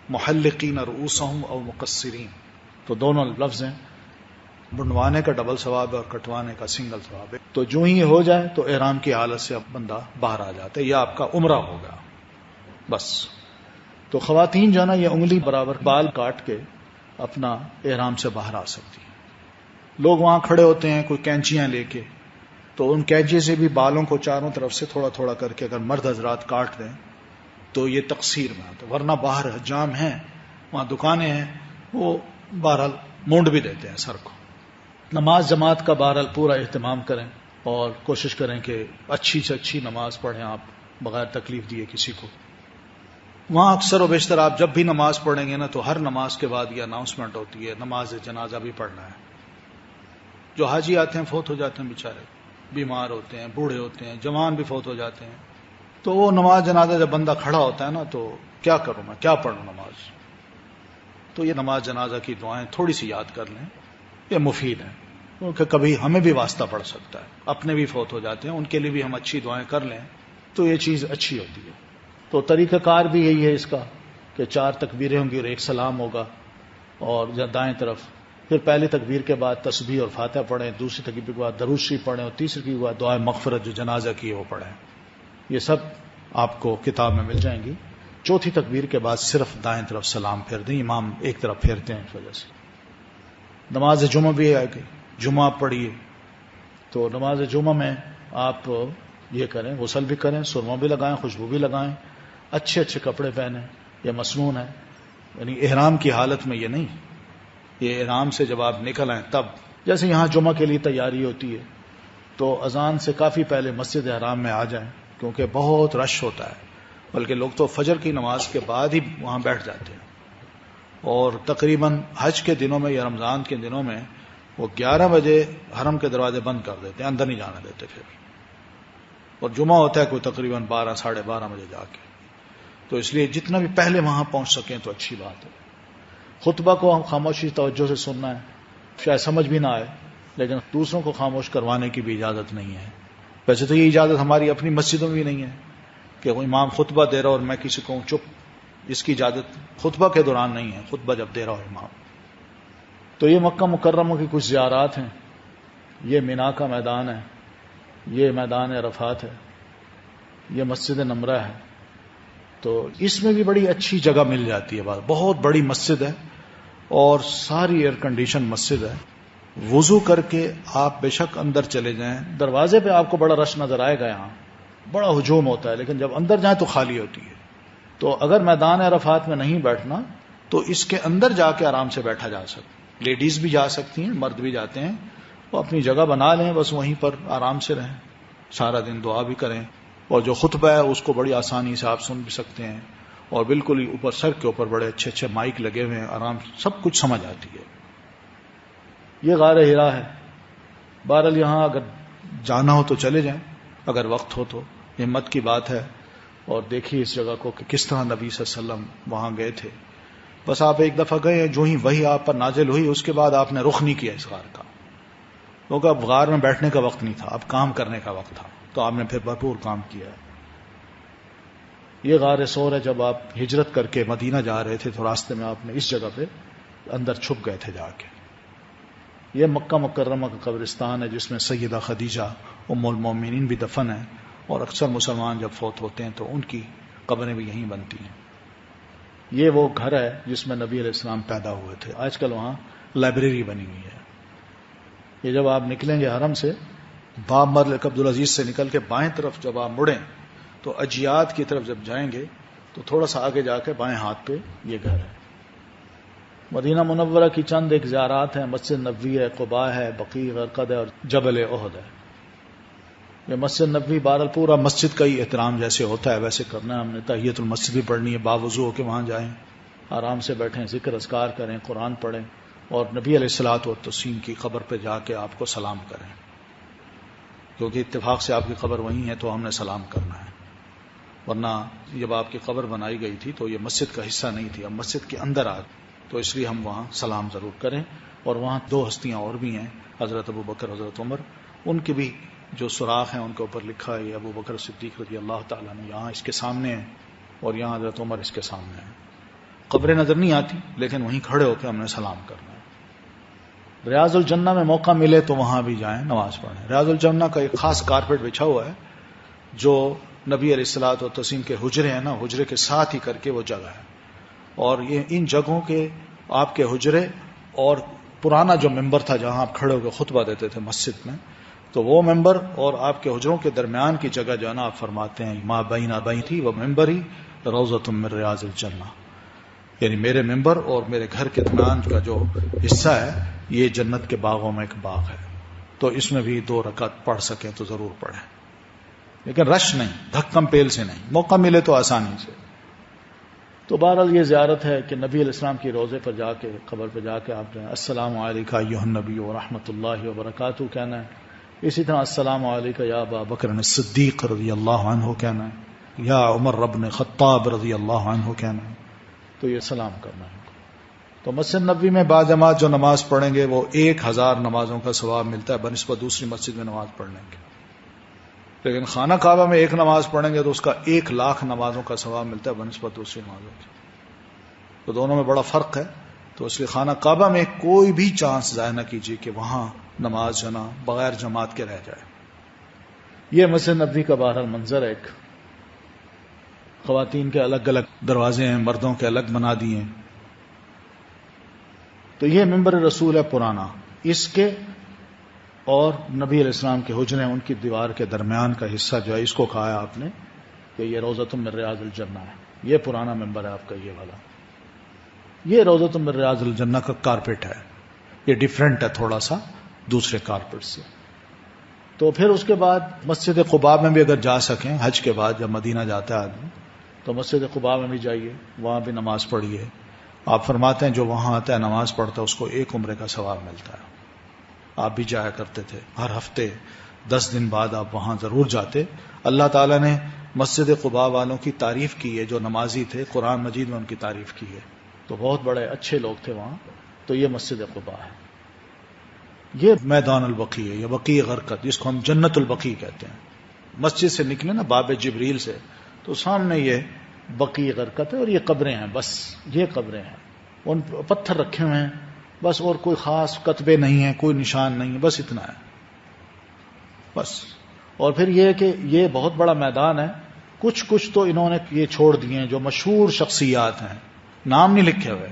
محلقین رؤوسہم او مقصرین, تو دونوں لفظ ہیں. منڈوانے کا ڈبل ثواب ہے اور کٹوانے کا سنگل ثواب ہے. تو جو ہی ہو جائے تو احرام کی حالت سے اب بندہ باہر آ جاتا ہے, یہ آپ کا عمرہ ہوگا بس. تو خواتین جو ہے نا یہ انگلی برابر بال کاٹ کے اپنا احرام سے باہر آ سکتی ہیں. لوگ وہاں کھڑے ہوتے ہیں کوئی کینچیاں لے کے, تو ان کینچی سے بھی بالوں کو چاروں طرف سے تھوڑا تھوڑا کر کے اگر مرد حضرات کاٹ دیں تو یہ تقصیر میں آتا. ورنہ باہر حجام ہیں, وہاں دکانیں ہیں, وہ بہرحال مونڈ بھی دیتے ہیں سر کو. نماز جماعت کا بہرحال پورا اہتمام کریں اور کوشش کریں کہ اچھی سے اچھی نماز پڑھیں آپ بغیر تکلیف دیے کسی کو. وہاں اکثر و بیشتر آپ جب بھی نماز پڑھیں گے نا تو ہر نماز کے بعد یہ اناؤنسمنٹ ہوتی ہے نماز جنازہ بھی پڑھنا ہے. جو حاجی آتے ہیں فوت ہو جاتے ہیں بیچارے, بیمار ہوتے ہیں, بوڑھے ہوتے ہیں, جوان بھی فوت ہو جاتے ہیں, تو وہ نماز جنازہ جب بندہ کھڑا ہوتا ہے نا تو کیا کروں میں, کیا پڑھوں نماز. تو یہ نماز جنازہ کی دعائیں تھوڑی سی یاد کر لیں, یہ مفید ہیں, کیونکہ کبھی ہمیں بھی واسطہ پڑ سکتا ہے. اپنے بھی فوت ہو جاتے ہیں, ان کے لیے بھی ہم اچھی دعائیں کر لیں تو یہ چیز اچھی ہوتی ہے. تو طریقہ کار بھی یہی ہے اس کا کہ 4 تکبیریں ہوں گی اور ایک سلام ہوگا، اور دائیں طرف پھر پہلی تکبیر کے بعد تسبیح اور فاتحہ پڑھیں، دوسری تکبیر کے بعد درود شریف پڑھیں، اور تیسری کے بعد دعائے مغفرت جو جنازہ کی ہے وہ پڑھیں. یہ سب آپ کو کتاب میں مل جائیں گی. چوتھی تکبیر کے بعد صرف دائیں طرف سلام پھیر دیں، امام ایک طرف پھیرتے ہیں اس وجہ سے. نماز جمعہ بھی ہے کہ جمعہ پڑھیے، تو نماز جمعہ میں آپ یہ کریں، غسل بھی کریں، سرما بھی لگائیں، خوشبو بھی لگائیں، اچھے اچھے کپڑے پہنیں. یہ مسنون ہے، یعنی احرام کی حالت میں یہ نہیں. یہ احرام سے جب آپ نکل آئیں تب، جیسے یہاں جمعہ کے لیے تیاری ہوتی ہے تو اذان سے کافی پہلے مسجد حرام میں آ جائیں، کیونکہ بہت رش ہوتا ہے. بلکہ لوگ تو فجر کی نماز کے بعد ہی وہاں بیٹھ جاتے ہیں، اور تقریباً حج کے دنوں میں یا رمضان کے دنوں میں وہ 11 بجے حرم کے دروازے بند کر دیتے ہیں، اندر نہیں جانے دیتے پھر. اور جمعہ ہوتا ہے کوئی تقریباً 12 ساڑھے 12 بجے جا کے. تو اس لیے جتنا بھی پہلے وہاں پہنچ سکیں تو اچھی بات ہے. خطبہ کو ہم خاموشی توجہ سے سننا ہے، شاید سمجھ بھی نہ آئے، لیکن دوسروں کو خاموش کروانے کی بھی اجازت نہیں ہے. ویسے تو یہ اجازت ہماری اپنی مسجدوں میں بھی نہیں ہے کہ وہ امام خطبہ دے رہا اور میں کسی کو چپ. اس کی اجازت خطبہ کے دوران نہیں ہے، خطبہ جب دے رہا ہو امام. تو یہ مکہ مکرمہ کی کچھ زیارات ہیں. یہ مینا کا میدان ہے، یہ میدان عرفات ہے، یہ مسجد نمرہ ہے. تو اس میں بھی بڑی اچھی جگہ مل جاتی ہے. بہت بڑی مسجد ہے اور ساری ایئر کنڈیشن مسجد ہے. وضو کر کے آپ بے شک اندر چلے جائیں، دروازے پہ آپ کو بڑا رش نظر آئے گا، یہاں بڑا ہجوم ہوتا ہے، لیکن جب اندر جائیں تو خالی ہوتی ہے. تو اگر میدان عرفات میں نہیں بیٹھنا تو اس کے اندر جا کے آرام سے بیٹھا جا سکتا. لیڈیز بھی جا سکتی ہیں، مرد بھی جاتے ہیں، وہ اپنی جگہ بنا لیں، بس وہیں پر آرام سے رہیں، سارا دن دعا بھی کریں، اور جو خطبہ ہے اس کو بڑی آسانی سے آپ سن بھی سکتے ہیں. اور بالکل ہی اوپر سر کے اوپر بڑے اچھے اچھے مائک لگے ہوئے ہیں، آرام سب کچھ سمجھ آتی ہے. یہ غار ہرا ہے. بہرحال یہاں اگر جانا ہو تو چلے جائیں، اگر وقت ہو تو. ہمت کی بات ہے. اور دیکھیے اس جگہ کو کہ کس طرح نبی صلی اللہ علیہ وسلم وہاں گئے تھے. بس آپ ایک دفعہ گئے، جو ہی وہی آپ پر نازل ہوئی، اس کے بعد آپ نے رخ نہیں کیا اس غار کا، کیونکہ اب غار میں بیٹھنے کا وقت نہیں تھا، اب کام کرنے کا وقت تھا. تو آپ نے پھر بھرپور کام کیا. یہ غار ثور ہے. جب آپ ہجرت کر کے مدینہ جا رہے تھے تو راستے میں آپ نے اس جگہ پہ اندر چھپ گئے تھے جا کے. یہ مکہ مکرمہ کا قبرستان ہے جس میں سیدہ خدیجہ ام المومنین بھی دفن ہیں، اور اکثر مسلمان جب فوت ہوتے ہیں تو ان کی قبریں بھی یہیں بنتی ہیں. یہ وہ گھر ہے جس میں نبی علیہ السلام پیدا ہوئے تھے. آج کل وہاں لائبریری بنی ہوئی ہے. یہ جب آپ نکلیں گے حرم سے، باب ملک عبدالعزیز سے نکل کے بائیں طرف جب آپ مڑیں تو اجیات کی طرف جب جائیں گے تو تھوڑا سا آگے جا کے بائیں ہاتھ پہ یہ گھر ہے. مدینہ منورہ کی چند ایک زیارات ہیں. مسجد نبوی ہے، قباء ہے، بقیع غرقد ہے، اور جبل احد ہے. یہ مسجد نبوی بہرحال پورا مسجد کا ہی احترام جیسے ہوتا ہے ویسے کرنا ہے. ہم نے تحیۃ المسجد بھی پڑھنی ہے، باوضو ہو کے وہاں جائیں، آرام سے بیٹھیں، ذکر اذکار کریں، قرآن پڑھیں، اور نبی علیہ الصلوۃ والتسلیم کی قبر پہ جا کے آپ کو سلام کریں، کیونکہ اتفاق سے آپ کی قبر وہیں ہے تو ہم نے سلام کرنا ہے. ورنہ جب آپ کی قبر بنائی گئی تھی تو یہ مسجد کا حصہ نہیں تھی، اب مسجد کے اندر آ، تو اس لیے ہم وہاں سلام ضرور کریں. اور وہاں 2 ہستیاں اور بھی ہیں، حضرت ابو بکر، حضرت عمر. ان کی بھی جو سوراخ ہیں ان کے اوپر لکھا ہے ابو بکر صدیق رضی اللہ تعالیٰ عنہ یہاں اس کے سامنے ہیں، اور یہاں حضرت عمر اس کے سامنے ہیں. قبریں نظر نہیں آتی لیکن وہیں کھڑے ہو کے ہم نے سلام کرنا ہے. ریاض الجنہ میں موقع ملے تو وہاں بھی جائیں، نماز پڑھیں. ریاض الجنہ کا ایک خاص کارپیٹ بچھا ہوا ہے جو نبی علیہ الصلوۃ والتسلیم کے حجرے ہیں نا، حجرے کے ساتھ ہی کر کے وہ جگہ ہے. اور یہ ان جگہوں کے آپ کے حجرے اور پرانا جو ممبر تھا جہاں آپ کھڑے ہو کے خطبہ دیتے تھے مسجد میں، تو وہ ممبر اور آپ کے حجروں کے درمیان کی جگہ جو ہے نا، آپ فرماتے ہیں ما بین بیتی و ممبری روضۃ من ریاض الجنہ، یعنی میرے ممبر اور میرے گھر کے درمیان کا جو حصہ ہے یہ جنت کے باغوں میں ایک باغ ہے. تو اس میں بھی 2 رکعت پڑھ سکیں تو ضرور پڑھیں، لیکن رش نہیں، دھکم پیل سے نہیں، موقع ملے تو آسانی سے. تو بہرحال یہ زیارت ہے کہ نبی علیہ السلام کی روضے پر جا کے، قبر پہ جا کے آپ جو ہے السلام علیکہ ایھا النبی ورحمۃ اللہ وبرکاتہ کہنا ہے. اسی طرح السلام علیکہ یا ابا بکر الصدیق رضی اللہ عنہ کہنا ہے، یا عمر بن خطاب رضی اللہ عنہ کہنا ہے. تو یہ سلام کرنا ہے. تو مسجد نبوی میں باجماعت جو نماز پڑھیں گے وہ 1000 نمازوں کا ثواب ملتا ہے بنسبت دوسری مسجد میں نماز پڑھنے کے. لیکن خانہ کعبہ میں ایک نماز پڑھیں گے تو اس کا 1,00,000 نمازوں کا ثواب ملتا ہے بنسبت دوسری نمازوں کی. تو دونوں میں بڑا فرق ہے. تو اس لیے خانہ کعبہ میں کوئی بھی چانس ضائع نہ کیجیے کہ وہاں نماز جو نا بغیر جماعت کے رہ جائے. یہ مسجد نبوی کا بہرحال منظر ہے. ایک خواتین کے الگ الگ دروازے ہیں، مردوں کے الگ بنا دیے ہیں. تو یہ منبر رسول ہے پرانا. اس کے اور نبی علیہ السلام کے حجرے ان کی دیوار کے درمیان کا حصہ جو ہے اس کو کہا ہے آپ نے کہ یہ روضۃ من ریاض الجنہ ہے. یہ پرانا منبر ہے آپ کا یہ والا. یہ روضۃ من ریاض الجنہ کا کارپیٹ ہے. یہ ڈیفرنٹ ہے تھوڑا سا دوسرے کارپیٹ سے. تو پھر اس کے بعد مسجد قباء میں بھی اگر جا سکیں حج کے بعد جب مدینہ جاتا ہے آدمی تو مسجد قباء میں بھی جائیے، وہاں بھی نماز پڑھیے. آپ فرماتے ہیں جو وہاں آتا ہے نماز پڑھتا ہے اس کو 1 عمرے کا ثواب ملتا ہے. آپ بھی جایا کرتے تھے، ہر ہفتے 10 دن بعد آپ وہاں ضرور جاتے. اللہ تعالیٰ نے مسجد قباء والوں کی تعریف کی ہے، جو نمازی تھے قرآن مجید میں ان کی تعریف کی ہے. تو بہت بڑے اچھے لوگ تھے وہاں. تو یہ مسجد قباء ہے. یہ میدان البقیع ہے، یہ بقیع غرقد جس کو ہم جنت البقیع کہتے ہیں. مسجد سے نکلے نا باب جبریل سے تو سامنے یہ بقیع غرقد ہے اور یہ قبریں ہیں. بس یہ قبریں ہیں، ان پتھر رکھے ہوئے ہیں بس، اور کوئی خاص کتبے نہیں ہیں، کوئی نشان نہیں ہے، بس اتنا ہے بس. اور پھر یہ کہ یہ بہت بڑا میدان ہے. کچھ تو انہوں نے یہ چھوڑ دیے ہیں جو مشہور شخصیات ہیں، نام نہیں لکھے ہوئے.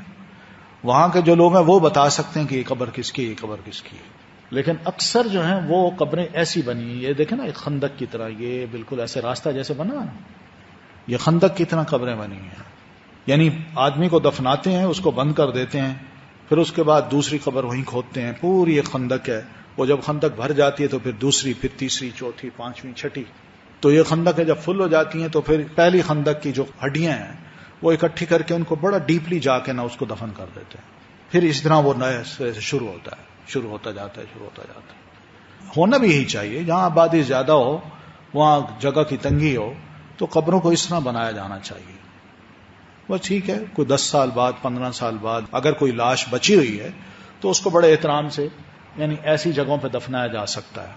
وہاں کے جو لوگ ہیں وہ بتا سکتے ہیں کہ یہ قبر کس کی، یہ قبر کس کی ہے. لیکن اکثر جو ہیں وہ قبریں ایسی بنی ہیں، یہ دیکھیں نا ایک خندق کی طرح، یہ بالکل ایسے راستہ جیسے بنا نا، یہ خندق کی طرح قبریں بنی ہیں. یعنی آدمی کو دفناتے ہیں، اس کو بند کر دیتے ہیں، پھر اس کے بعد دوسری قبر وہیں کھودتے ہیں. پوری ایک خندق ہے. وہ جب خندق بھر جاتی ہے تو پھر دوسری، پھر تیسری، چوتھی، پانچویں، چھٹی. تو یہ خندق جب فل ہو جاتی ہیں تو پھر پہلی خندق کی جو ہڈیاں ہیں وہ اکٹھی کر کے ان کو بڑا ڈیپلی جا کے اس کو دفن کر دیتے ہیں. پھر اس طرح وہ نئے سرے سے شروع ہوتا جاتا ہے. ہونا بھی یہی چاہیے. جہاں آبادی زیادہ ہو، وہاں جگہ کی تنگی ہو، تو قبروں کو اس طرح بنایا جانا چاہیے. وہ ٹھیک ہے، کوئی 10 سال بعد، 15 سال بعد اگر کوئی لاش بچی ہوئی ہے تو اس کو بڑے احترام سے یعنی ایسی جگہوں پہ دفنایا جا سکتا ہے.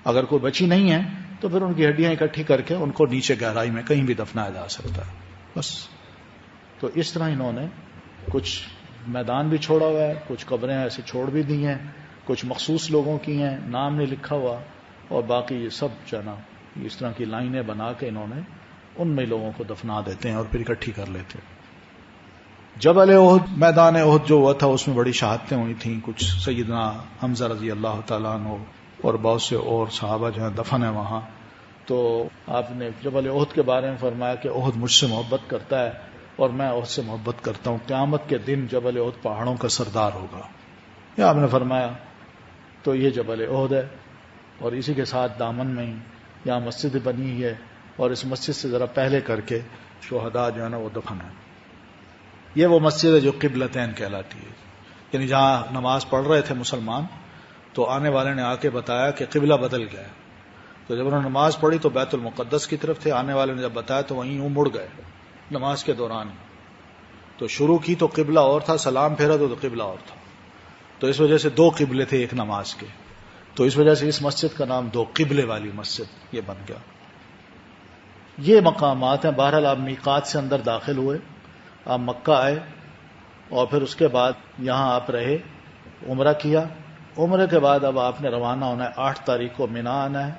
اگر کوئی بچی نہیں ہے تو پھر ان کی ہڈیاں اکٹھی کر کے ان کو نیچے گہرائی میں کہیں بھی دفنایا جا سکتا ہے بس. تو اس طرح انہوں نے کچھ میدان بھی چھوڑا ہوا ہے، کچھ قبریں ایسے چھوڑ بھی دی ہیں، کچھ مخصوص لوگوں کی ہیں، نام نہیں لکھا ہوا، اور باقی یہ سب جنا اس طرح کی لائنیں بنا کے انہوں نے ان میں لوگوں کو دفنا دیتے ہیں اور پھر اکٹھی کر لیتے ہیں. جبل احد، میدان احد جو ہوا تھا اس میں بڑی شہادتیں ہوئی تھیں. کچھ سیدنا حمزہ رضی اللہ تعالیٰ عنہ اور بہت سے اور صحابہ جو ہیں دفن ہیں وہاں. تو آپ نے جبل احد کے بارے میں فرمایا کہ احد مجھ سے محبت کرتا ہے اور میں احد سے محبت کرتا ہوں. قیامت کے دن جبل احد پہاڑوں کا سردار ہوگا، یہ آپ نے فرمایا. تو یہ جبل احد ہے، اور اسی کے ساتھ دامن میں ہی یہاں مسجد بنی ہے، اور اس مسجد سے ذرا پہلے کر کے شہداء جو ہے نا وہ دفن ہے. یہ وہ مسجد ہے جو قبلتین کہلاتی ہے. یعنی جہاں نماز پڑھ رہے تھے مسلمان تو آنے والے نے آ کے بتایا کہ قبلہ بدل گیا. تو جب انہوں نے نماز پڑھی تو بیت المقدس کی طرف تھے، آنے والے نے جب بتایا تو وہیں مڑ گئے نماز کے دوران. تو شروع کی تو قبلہ اور تھا، سلام پھیرا تو قبلہ اور تھا. تو اس وجہ سے 2 قبلے تھے ایک نماز کے. تو اس وجہ سے اس مسجد کا نام 2 قبلے والی مسجد یہ بن گیا. یہ مقامات ہیں. بہرحال آپ میقات سے اندر داخل ہوئے، آپ مکہ آئے، اور پھر اس کے بعد یہاں آپ رہے، عمرہ کیا. عمرے کے بعد اب آپ نے روانہ ہونا ہے. 8 تاریخ کو مینا آنا ہے،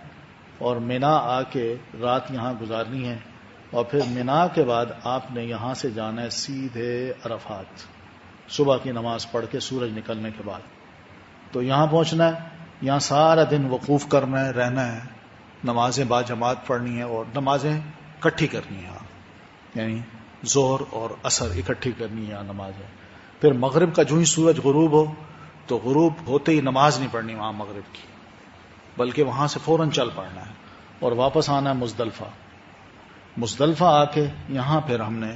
اور مینا آ کے رات یہاں گزارنی ہے، اور پھر مینا کے بعد آپ نے یہاں سے جانا ہے سیدھے عرفات، صبح کی نماز پڑھ کے سورج نکلنے کے بعد. تو یہاں پہنچنا ہے، یہاں سارا دن وقوف کرنا ہے، رہنا ہے، نمازیں با جماعت پڑھنی ہے، اور نمازیں اکٹھی کرنی ہے، یعنی ظہر اور عصر اکٹھی کرنی ہے نمازیں. پھر مغرب کا جو ہی سورج غروب ہو تو غروب ہوتے ہی نماز نہیں پڑھنی وہاں مغرب کی، بلکہ وہاں سے فوراً چل پڑنا ہے اور واپس آنا ہے مزدلفہ. مزدلفہ آ کے یہاں پھر ہم نے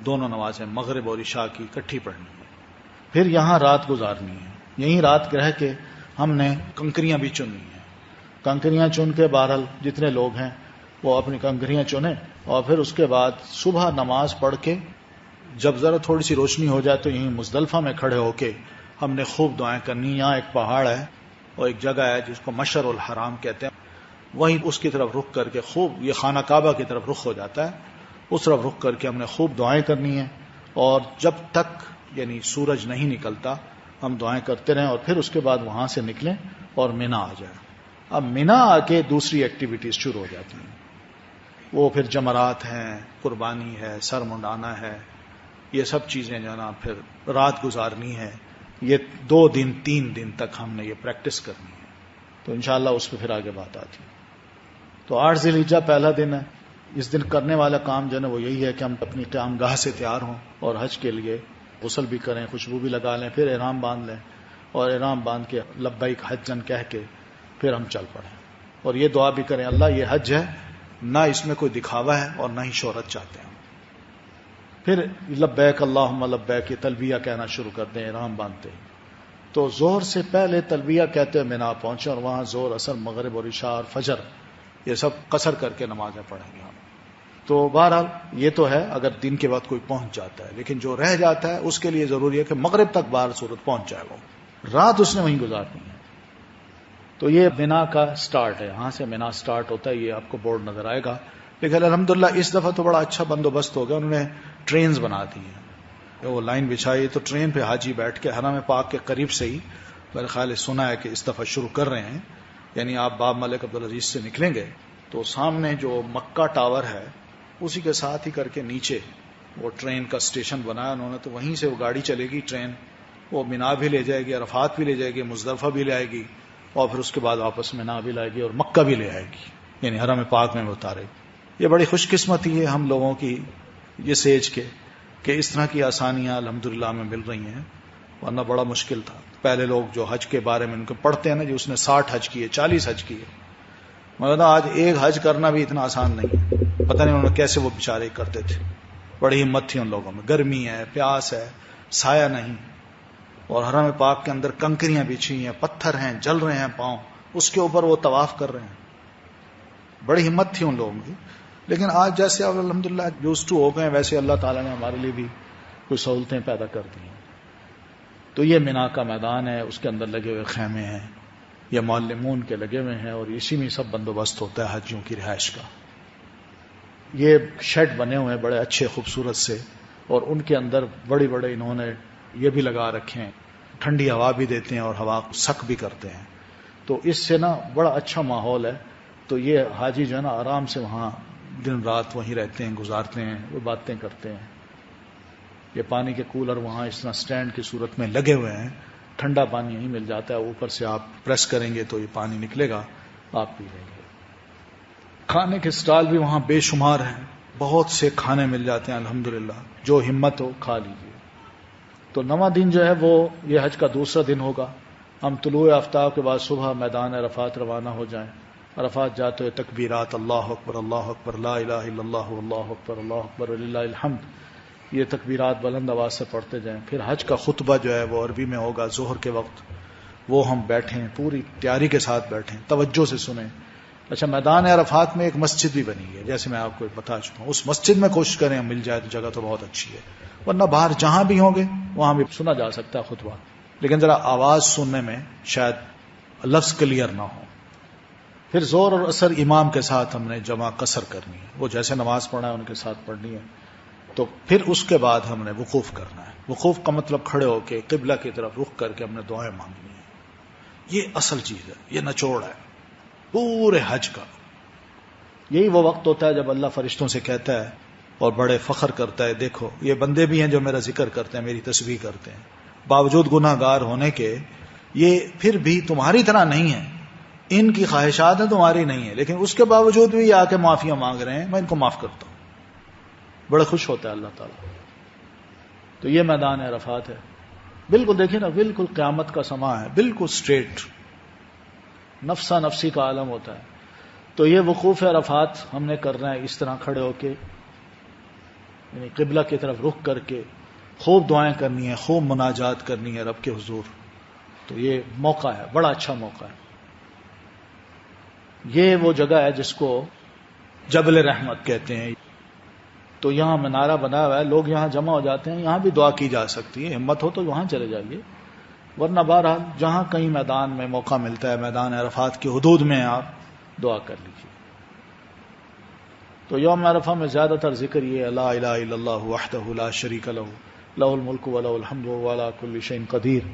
دونوں نمازیں مغرب اور عشاء کی اکٹھی پڑھنی ہے. پھر یہاں رات گزارنی ہے. یہیں رات رہ کے ہم نے کنکریاں بھی چننی ہیں. کنکریاں چن کے بہرحال جتنے لوگ ہیں وہ اپنی کنکریاں چنیں، اور پھر اس کے بعد صبح نماز پڑھ کے جب ذرا تھوڑی سی روشنی ہو جائے تو یہیں مزدلفہ میں کھڑے ہو کے ہم نے خوب دعائیں کرنی. یہاں ایک پہاڑ ہے اور ایک جگہ ہے جس کو مشعر الحرام کہتے ہیں، وہیں اس کی طرف رخ کر کے خوب، یہ خانہ کعبہ کی طرف رخ ہو جاتا ہے، اس طرف رخ کر کے ہم نے خوب دعائیں کرنی ہیں، اور جب تک یعنی سورج نہیں نکلتا ہم دعائیں کرتے رہیں، اور پھر اس کے بعد وہاں سے نکلیں اور مینا آ جائیں۔ اب مینا آ کے دوسری ایکٹیویٹیز شروع ہو جاتی ہیں، وہ پھر جمرات ہیں، قربانی ہے، سر منڈانا ہے، یہ سب چیزیں جو ہے نا پھر رات گزارنی ہے، یہ 2 دن 3 دن تک ہم نے یہ پریکٹس کرنی ہے، تو انشاءاللہ اس پہ پھر آگے بات آتی ہے۔ تو 8 ذی الحجہ پہلا دن ہے، اس دن کرنے والا کام جو ہے نا وہ یہی ہے کہ ہم اپنی قیام گاہ سے تیار ہوں اور حج کے لیے غسل بھی کریں، خوشبو بھی لگا لیں، پھر احرام باندھ لیں، اور احرام باندھ کے لبیک حجن کہہ کے پھر ہم چل پڑیں، اور یہ دعا بھی کریں اللہ یہ حج ہے، نہ اس میں کوئی دکھاوا ہے اور نہ ہی شہرت چاہتے ہیں۔ پھر لبیک اللہم لبیک یہ تلبیہ کہنا شروع کر دیں احرام باندھتے ہیں، تو ظہر سے پہلے تلبیہ کہتے ہوئے مینا پہنچے، اور وہاں ظہر، عصر، مغرب اور عشاء اور فجر یہ سب قصر کر کے نمازیں پڑھیں گے ہم۔ تو بہرحال یہ تو ہے اگر دن کے بعد کوئی پہنچ جاتا ہے، لیکن جو رہ جاتا ہے اس کے لیے ضروری ہے کہ مغرب تک بہر صورت پہنچ جائے، وہ رات اس نے وہیں گزارنی ہے۔ تو یہ مینا کا سٹارٹ ہے، یہاں سے مینا سٹارٹ ہوتا ہے، یہ آپ کو بورڈ نظر آئے گا، لیکن الحمدللہ اس دفعہ تو بڑا اچھا بندوبست ہو گیا، انہوں نے ٹرینز بنا دی ہیں، وہ لائن بچھائی، تو ٹرین پہ حاجی بیٹھ کے حرم پاک کے قریب سے ہی، میرے خیال سنا ہے کہ اس دفعہ شروع کر رہے ہیں، یعنی آپ باب ملک عبدالعزیز سے نکلیں گے تو سامنے جو مکہ ٹاور ہے اسی کے ساتھ ہی کر کے نیچے وہ ٹرین کا اسٹیشن بنایا انہوں نے، تو وہیں سے وہ گاڑی چلے گی ٹرین، وہ مینا بھی لے جائے گی، عرفات بھی لے جائے گی، مزدلفہ بھی لے آئے گی، اور پھر اس کے بعد واپس مینا بھی لائے گی اور مکہ بھی لے آئے گی، یعنی حرم پاک میں اتارے گی۔ یہ بڑی خوش قسمتی ہے ہم لوگوں کی یہ سیج کے کہ اس طرح کی آسانیاں الحمدللہ میں مل رہی ہیں، ورنہ بڑا مشکل تھا۔ پہلے لوگ جو حج کے بارے میں ان کو پڑھتے ہیں نا جی اس نے 60 حج کیے، 40 حج کیے، مگر آج ایک حج کرنا بھی اتنا آسان نہیں ہے، پتہ نہیں انہوں نے کیسے وہ بیچارے کرتے تھے، بڑی ہمت تھی ان لوگوں میں، گرمی ہے، پیاس ہے، سایہ نہیں، اور حرم پاک کے اندر کنکریاں بچھی ہیں، پتھر ہیں، جل رہے ہیں پاؤں، اس کے اوپر وہ طواف کر رہے ہیں، بڑی ہمت تھی ان لوگوں کی۔ لیکن آج جیسے اب الحمدللہ یوزڈ ٹو ہو گئے، ویسے اللہ تعالیٰ نے ہمارے لیے بھی کوئی سہولتیں پیدا کر دی ہیں۔ تو یہ مینا کا میدان ہے، اس کے اندر لگے ہوئے خیمے ہیں، یہ معلمون کے لگے ہوئے ہیں، اور اسی میں سب بندوبست ہوتا ہے حاجیوں کی رہائش کا۔ یہ شیڈ بنے ہوئے ہیں بڑے اچھے خوبصورت سے، اور ان کے اندر بڑے بڑے انہوں نے یہ بھی لگا رکھے ہیں، ٹھنڈی ہوا بھی دیتے ہیں اور ہوا سک بھی کرتے ہیں، تو اس سے نا بڑا اچھا ماحول ہے۔ تو یہ حاجی جو ہے نا آرام سے وہاں دن رات وہیں رہتے ہیں، گزارتے ہیں، وہ باتیں کرتے ہیں۔ یہ پانی کے کولر وہاں اس طرح سٹینڈ کی صورت میں لگے ہوئے ہیں، ٹھنڈا پانی یہیں مل جاتا ہے، اوپر سے آپ پریس کریں گے تو یہ پانی نکلے گا، آپ پی لیں گے۔ کھانے کے سٹال بھی وہاں بے شمار ہیں، بہت سے کھانے مل جاتے ہیں الحمدللہ، جو ہمت ہو کھا لیجیے۔ تو 9واں دن جو ہے وہ یہ حج کا دوسرا دن ہوگا، ہم طلوع آفتاب کے بعد صبح میدان عرفات روانہ ہو جائیں، عرفات جاتے ہوئے تکبیرات اللہ اکبر لا الہ الا اللہ اللہ اکبر وللہ الحمد، یہ تکبیرات بلند آواز سے پڑھتے جائیں۔ پھر حج کا خطبہ جو ہے وہ عربی میں ہوگا ظہر کے وقت، وہ ہم بیٹھیں، پوری تیاری کے ساتھ بیٹھیں، توجہ سے سنیں۔ اچھا، میدان عرفات میں ایک مسجد بھی بنی ہے، جیسے میں آپ کو بتا چکا ہوں، اس مسجد میں کوشش کریں مل جائے تو، جگہ تو بہت اچھی ہے، ورنہ باہر جہاں بھی ہوں گے وہاں بھی سنا جا سکتا ہے خطبہ، لیکن ذرا آواز سننے میں شاید لفظ کلیئر نہ ہو۔ پھر زور اور اثر امام کے ساتھ ہم نے جمع قصر کرنی ہے، وہ جیسے نماز پڑھا ہے ان کے ساتھ پڑھنی ہے۔ تو پھر اس کے بعد ہم نے وقوف کرنا ہے، وقوف کا مطلب کھڑے ہو کے قبلہ کی طرف رخ کر کے ہم نے دعائیں مانگنی ہیں، یہ اصل چیز ہے، یہ نچوڑ ہے پورے حج کا۔ یہی وہ وقت ہوتا ہے جب اللہ فرشتوں سے کہتا ہے اور بڑے فخر کرتا ہے، دیکھو یہ بندے بھی ہیں جو میرا ذکر کرتے ہیں، میری تسبیح کرتے ہیں، باوجود گناہ گار ہونے کے یہ پھر بھی تمہاری طرح نہیں ہے، ان کی خواہشات ہیں تمہاری نہیں ہے، لیکن اس کے باوجود بھی آ کے معافیاں مانگ رہے ہیں، میں ان کو معاف کرتا ہوں۔ بڑا خوش ہوتا ہے اللہ تعالیٰ۔ تو یہ میدان عرفات ہے، بالکل دیکھیں نا، بالکل قیامت کا سما ہے، بالکل سٹریٹ، نفسا نفسی کا عالم ہوتا ہے۔ تو یہ وقوف عرفات ہم نے کرنا ہے اس طرح کھڑے ہو کے، یعنی قبلہ کی طرف رخ کر کے، خوب دعائیں کرنی ہے، خوب مناجات کرنی ہے رب کے حضور۔ تو یہ موقع ہے، بڑا اچھا موقع ہے۔ یہ وہ جگہ ہے جس کو جبل رحمت کہتے ہیں۔ تو یہاں منارہ بنا ہوا ہے، لوگ یہاں جمع ہو جاتے ہیں، یہاں بھی دعا کی جا سکتی ہے، ہمت ہو تو وہاں چلے جائیے، ورنہ بہرحال جہاں کہیں میدان میں موقع ملتا ہے، میدان عرفات کی حدود میں آپ دعا کر لیجیے. تو یوم عرفہ میں زیادہ تر ذکر یہ لا الہ الا اللہ وحدہ لا شریک لہ لہ الملک ولہ الحمد وهو علی کل شیء قدیر.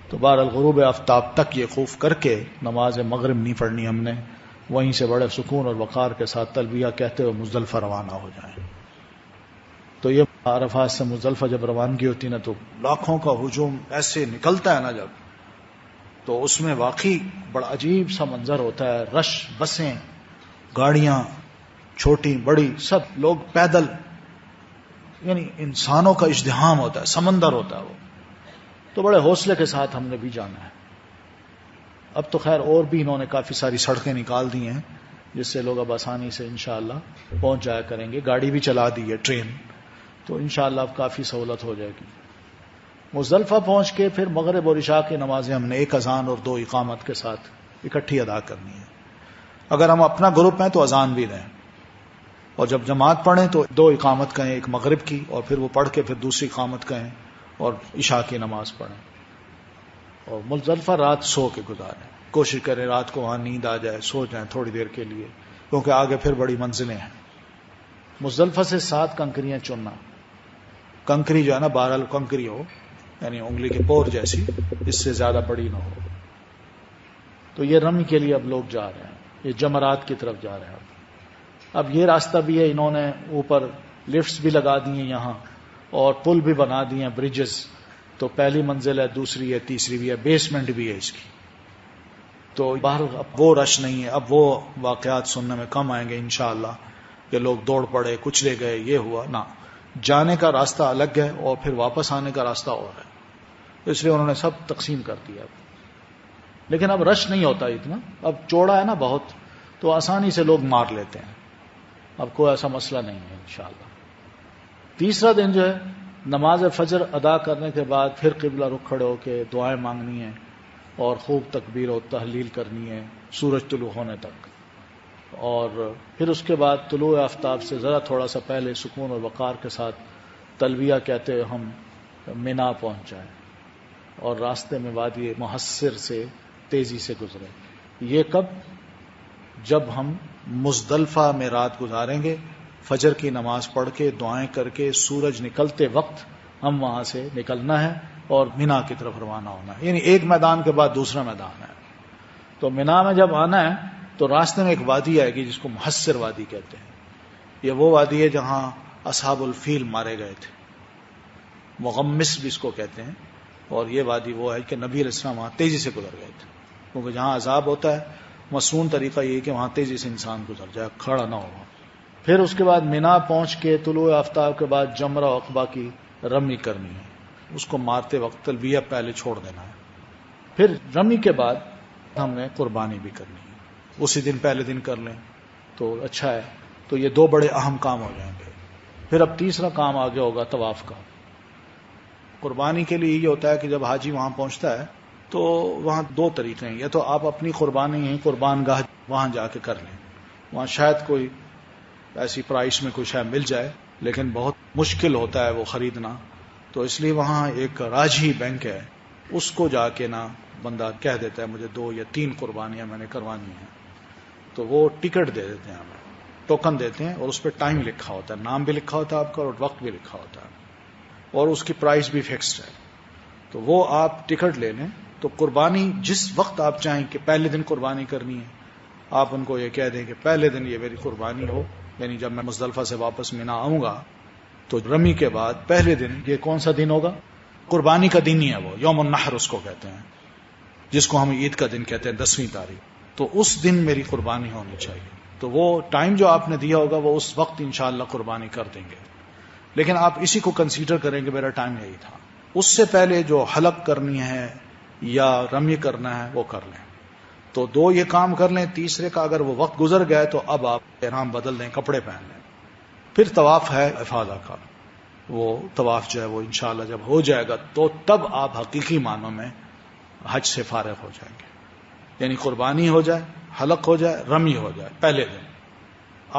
تو بہر الغروب آفتاب تک یہ خوف کر کے نماز مغرب نہیں پڑھنی ہم نے، وہیں سے بڑے سکون اور وقار کے ساتھ تلبیہ کہتے ہوئے مزدلفہ روانہ ہو جائیں. تو یہ عرفات سے مزدلفہ جب روانگی ہوتی نا تو لاکھوں کا ہجوم ایسے نکلتا ہے نا جب، تو اس میں واقعی بڑا عجیب سا منظر ہوتا ہے. رش، بسیں، گاڑیاں، چھوٹی بڑی، سب لوگ پیدل، یعنی انسانوں کا ازدحام ہوتا ہے، سمندر ہوتا ہے وہ. تو بڑے حوصلے کے ساتھ ہم نے بھی جانا ہے. اب تو خیر اور بھی انہوں نے کافی ساری سڑکیں نکال دی ہیں جس سے لوگ اب آسانی سے انشاءاللہ پہنچ جایا کریں گے. گاڑی بھی چلا دی ہے، ٹرین، تو انشاءاللہ اب کافی سہولت ہو جائے گی. مزدلفہ پہنچ کے پھر مغرب اور عشاء کی نمازیں ہم نے ایک اذان اور 2 اقامت کے ساتھ اکٹھی ادا کرنی ہے. اگر ہم اپنا گروپ ہیں تو اذان بھی دیں، اور جب جماعت پڑھیں تو 2 اقامت کہیں، ایک مغرب کی اور پھر وہ پڑھ کے پھر دوسری اقامت کہیں اور عشاء کی نماز پڑھیں. اور مزدلفہ رات سو کے گزاریں، کوشش کریں رات کو وہاں نیند آ جائے، سو جائیں تھوڑی دیر کے لیے، کیونکہ آگے پھر بڑی منزلیں ہیں. مزدلفہ سے 7 کنکریاں چننا. کنکری جو ہے نا، بہرحال کنکری ہو، یعنی انگلی کے پور جیسی، اس سے زیادہ بڑی نہ ہو. تو یہ رمی کے لیے اب لوگ جا رہے ہیں، یہ جمرات کی طرف جا رہے ہیں. اب یہ راستہ بھی ہے، انہوں نے اوپر لفٹس بھی لگا دی ہیں یہاں، اور پل بھی بنا دیے ہیں، بریجز. تو پہلی منزل ہے، دوسری ہے، تیسری بھی ہے، بیسمنٹ بھی ہے اس کی. تو باہر اب وہ رش نہیں ہے. اب وہ واقعات سننے میں کم آئیں گے انشاءاللہ کہ لوگ دوڑ پڑے، کچلے گئے، یہ ہوا نہ. جانے کا راستہ الگ ہے اور پھر واپس آنے کا راستہ اور ہے، اس لیے انہوں نے سب تقسیم کر دیا. لیکن اب رش نہیں ہوتا اتنا، اب چوڑا ہے نا بہت، تو آسانی سے لوگ مار لیتے ہیں. اب کوئی ایسا مسئلہ نہیں ہے انشاءاللہ. تیسرا دن جو ہے، نماز فجر ادا کرنے کے بعد پھر قبلہ رخ کھڑے ہو کے دعائیں مانگنی ہیں اور خوب تکبیر و تحلیل کرنی ہے سورج طلوع ہونے تک. اور پھر اس کے بعد طلوع آفتاب سے ذرا تھوڑا سا پہلے سکون اور وقار کے ساتھ تلبیہ کہتے ہوئے ہم مینا پہنچ جائیں اور راستے میں وادی محصر سے تیزی سے گزریں. یہ کب؟ جب ہم مزدلفہ میں رات گزاریں گے، فجر کی نماز پڑھ کے دعائیں کر کے سورج نکلتے وقت ہم وہاں سے نکلنا ہے اور مینا کی طرف روانہ ہونا ہے. یعنی ایک میدان کے بعد دوسرا میدان ہے. تو مینا میں جب آنا ہے تو راستے میں ایک وادی آئے گی جس کو محصر وادی کہتے ہیں. یہ وہ وادی ہے جہاں اصحاب الفیل مارے گئے تھے، مغمس بھی اس کو کہتے ہیں. اور یہ وادی وہ ہے کہ نبی علیہ السلام وہاں تیزی سے گزر گئے تھے، کیونکہ جہاں عذاب ہوتا ہے مصنون طریقہ یہ کہ وہاں تیزی سے انسان گزر جائے، کھڑا نہ ہو. پھر اس کے بعد مینا پہنچ کے طلوع آفتاب کے بعد جمرہ عقبہ کی رمی کرنی ہے. اس کو مارتے وقت تلبیہ پہلے چھوڑ دینا ہے. پھر رمی کے بعد ہم نے قربانی بھی کرنی ہے. اسی دن پہلے دن کر لیں تو اچھا ہے. تو یہ 2 بڑے اہم کام ہو جائیں گے. پھر اب تیسرا کام آگے ہوگا طواف کا. قربانی کے لیے یہ ہوتا ہے کہ جب حاجی وہاں پہنچتا ہے تو وہاں 2 طریقے ہیں. یا تو آپ اپنی قربانی یہیں قربان گاہ وہاں جا کے کر لیں، وہاں شاید کوئی ایسی پرائس میں کوئی شاید مل جائے، لیکن بہت مشکل ہوتا ہے وہ خریدنا. تو اس لیے وہاں ایک راجھی بینک ہے، اس کو جا کے نا بندہ کہہ دیتا ہے مجھے 2 یا 3 قربانیاں میں نے کروانی ہیں، تو وہ ٹکٹ دے دیتے ہیں، ہمیں ٹوکن دیتے ہیں اور اس پہ ٹائم لکھا ہوتا ہے، نام بھی لکھا ہوتا ہے آپ کا اور وقت بھی لکھا ہوتا ہے، اور اس کی پرائس بھی فکسڈ ہے. تو وہ آپ ٹکٹ لے لیں. تو قربانی جس وقت آپ چاہیں کہ پہلے دن قربانی کرنی ہے، آپ ان کو یہ کہہ دیں کہ پہلے دن یہ میری قربانی ہو. یعنی جب میں مزدلفہ سے واپس مینا آؤں گا تو رمی کے بعد پہلے دن، یہ کون سا دن ہوگا؟ قربانی کا دن ہی ہے وہ، یوم النحر اس کو کہتے ہیں، جس کو ہم عید کا دن کہتے ہیں 10ویں تاریخ. تو اس دن میری قربانی ہونی چاہیے. تو وہ ٹائم جو آپ نے دیا ہوگا وہ اس وقت انشاءاللہ قربانی کر دیں گے. لیکن آپ اسی کو کنسیڈر کریں کہ میرا ٹائم یہی تھا. اس سے پہلے جو حلق کرنی ہے یا رمی کرنا ہے وہ کر لیں. تو 2 یہ کام کر لیں. تیسرے کا اگر وہ وقت گزر گئے تو اب آپ احرام بدل دیں، کپڑے پہن لیں. پھر طواف ہے افاضہ کا. وہ طواف جو ہے وہ انشاءاللہ جب ہو جائے گا تو تب آپ حقیقی معنوں میں حج سے فارغ ہو جائیں گے. یعنی قربانی ہو جائے، حلق ہو جائے، رمی ہو جائے، پہلے دن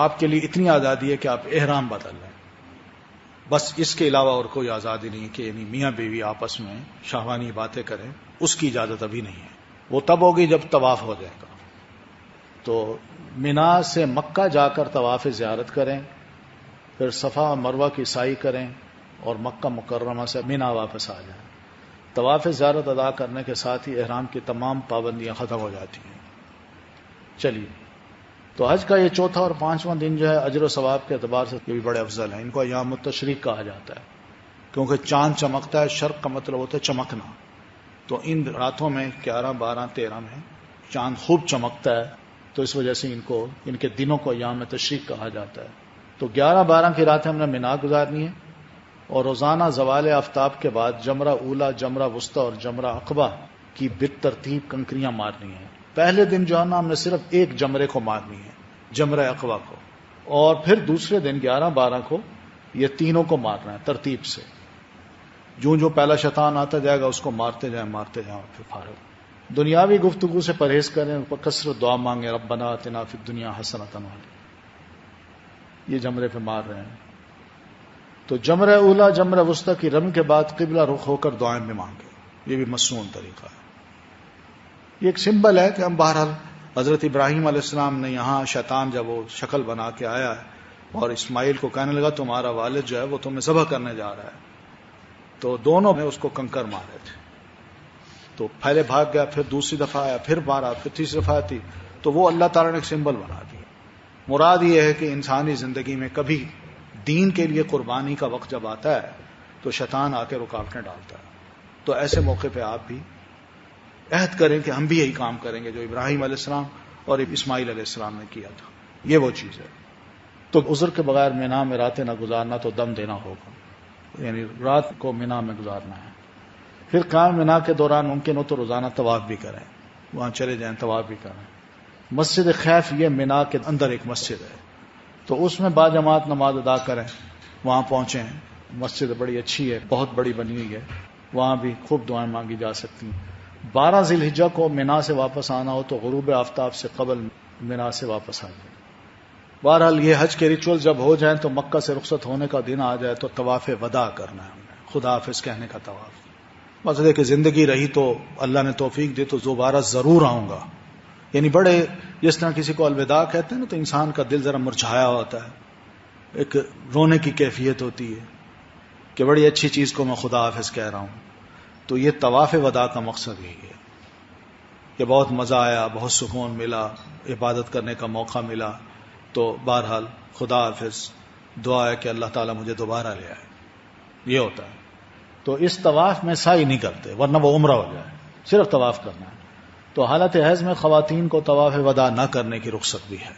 آپ کے لیے اتنی آزادی ہے کہ آپ احرام بدل لیں. بس اس کے علاوہ اور کوئی آزادی نہیں کہ یعنی میاں بیوی آپس میں شہوانی باتیں کریں، اس کی اجازت ابھی نہیں ہے. وہ تب ہوگی جب طواف ہو جائے گا. تو مینا سے مکہ جا کر طواف زیارت کریں، پھر صفا اور مروہ کی سعی کریں اور مکہ مکرمہ سے مینا واپس آ جائیں۔ طواف زیارت ادا کرنے کے ساتھ ہی احرام کی تمام پابندیاں ختم ہو جاتی ہیں۔ چلیے، تو حج کا یہ چوتھا اور پانچواں دن جو ہے اجر و ثواب کے اعتبار سے یہ بھی بڑے افضل ہیں۔ ان کو ایام التشریق کہا جاتا ہے کیونکہ چاند چمکتا ہے، شرق کا مطلب ہوتا ہے چمکنا، تو ان راتوں میں 11، 12، 13 میں چاند خوب چمکتا ہے، تو اس وجہ سے ان کے دنوں کو ایام تشریق کہا جاتا ہے۔ تو 11، 12 کی راتیں ہم نے مینا گزارنی ہے، اور روزانہ زوال آفتاب کے بعد جمرہ اولا، جمرہ وسطی اور جمرہ عقبہ کی بالترتیب کنکریاں مارنی ہیں۔ پہلے دن جو ہے نا ہم نے صرف ایک جمرے کو مارنی ہے، جمرہ عقبہ کو، اور پھر دوسرے دن 11، 12 کو یہ تینوں کو مارنا ہے ترتیب سے۔ جو پہلا شیطان آتا جائے گا اس کو مارتے جائیں اور پھر فارغ۔ دنیاوی گفتگو سے پرہیز کریں، کثرت دعا مانگیں، ربنا آتنا فی الدنیا حسنۃ والی، یہ جمرے پہ مار رہے ہیں۔ تو جمرہ اولا، جمرہ وسطی کی رمی کے بعد قبلہ رخ ہو کر دعائیں بھی مانگیں، یہ بھی مسنون طریقہ ہے۔ یہ ایک سمبل ہے کہ ہم بہرحال حضرت ابراہیم علیہ السلام نے یہاں شیطان جب وہ شکل بنا کے آیا ہے اور اسماعیل کو کہنے لگا تمہارا والد جو ہے وہ تمہیں ذبح کرنے جا رہا ہے، تو دونوں نے اس کو کنکر مارے تھے، تو پہلے بھاگ گیا، پھر دوسری دفعہ آیا، پھر مارا، پھر تیسری دفعہ تھی، تو وہ اللہ تعالیٰ نے ایک سمبل بنا دیا۔ مراد یہ ہے کہ انسانی زندگی میں کبھی دین کے لیے قربانی کا وقت جب آتا ہے تو شیطان آ کے رکاوٹیں ڈالتا ہے، تو ایسے موقع پہ آپ بھی عہد کریں کہ ہم بھی یہی کام کریں گے جو ابراہیم علیہ السلام اور اسماعیل علیہ السلام نے کیا تھا۔ یہ وہ چیز ہے۔ تو عذر کے بغیر مینا میں راتیں نہ گزارنا، تو دم دینا ہوگا، یعنی رات کو مینا میں گزارنا ہے۔ پھر قیام مینا کے دوران ممکن ہو تو روزانہ طواف بھی کریں، وہاں چلے جائیں طواف بھی کریں۔ مسجد خیف یہ مینا کے اندر ایک مسجد ہے، تو اس میں باجماعت نماز ادا کریں، وہاں پہنچیں۔ مسجد بڑی اچھی ہے، بہت بڑی بنی ہوئی ہے، وہاں بھی خوب دعائیں مانگی جا سکتی ہیں۔ 12 ذی الحجہ کو مینا سے واپس آنا ہو تو غروب آفتاب سے قبل مینا سے واپس آ جائیں۔ بہرحال یہ حج کے ریچول جب ہو جائیں تو مکہ سے رخصت ہونے کا دن آ جائے تو طواف وداع کرنا ہے، ہم نے خدا حافظ کہنے کا طواف۔ مطلب ہے کہ زندگی رہی تو اللہ نے توفیق دی تو دوبارہ ضرور آؤں گا، یعنی بڑے جس طرح کسی کو الوداع کہتے ہیں نا تو انسان کا دل ذرا مرجھایا ہوتا ہے، ایک رونے کی کیفیت ہوتی ہے کہ بڑی اچھی چیز کو میں خدا حافظ کہہ رہا ہوں۔ تو یہ طواف وداع کا مقصد یہی ہے کہ بہت مزہ آیا، بہت سکون ملا، عبادت کرنے کا موقع ملا، تو بہرحال خدا حافظ، دعا ہے کہ اللہ تعالیٰ مجھے دوبارہ لے آئے، یہ ہوتا ہے۔ تو اس طواف میں سعی نہیں کرتے ورنہ وہ عمرہ ہو جائے، صرف طواف کرنا ہے۔ تو حالت حیض میں خواتین کو طواف وداع نہ کرنے کی رخصت بھی ہے،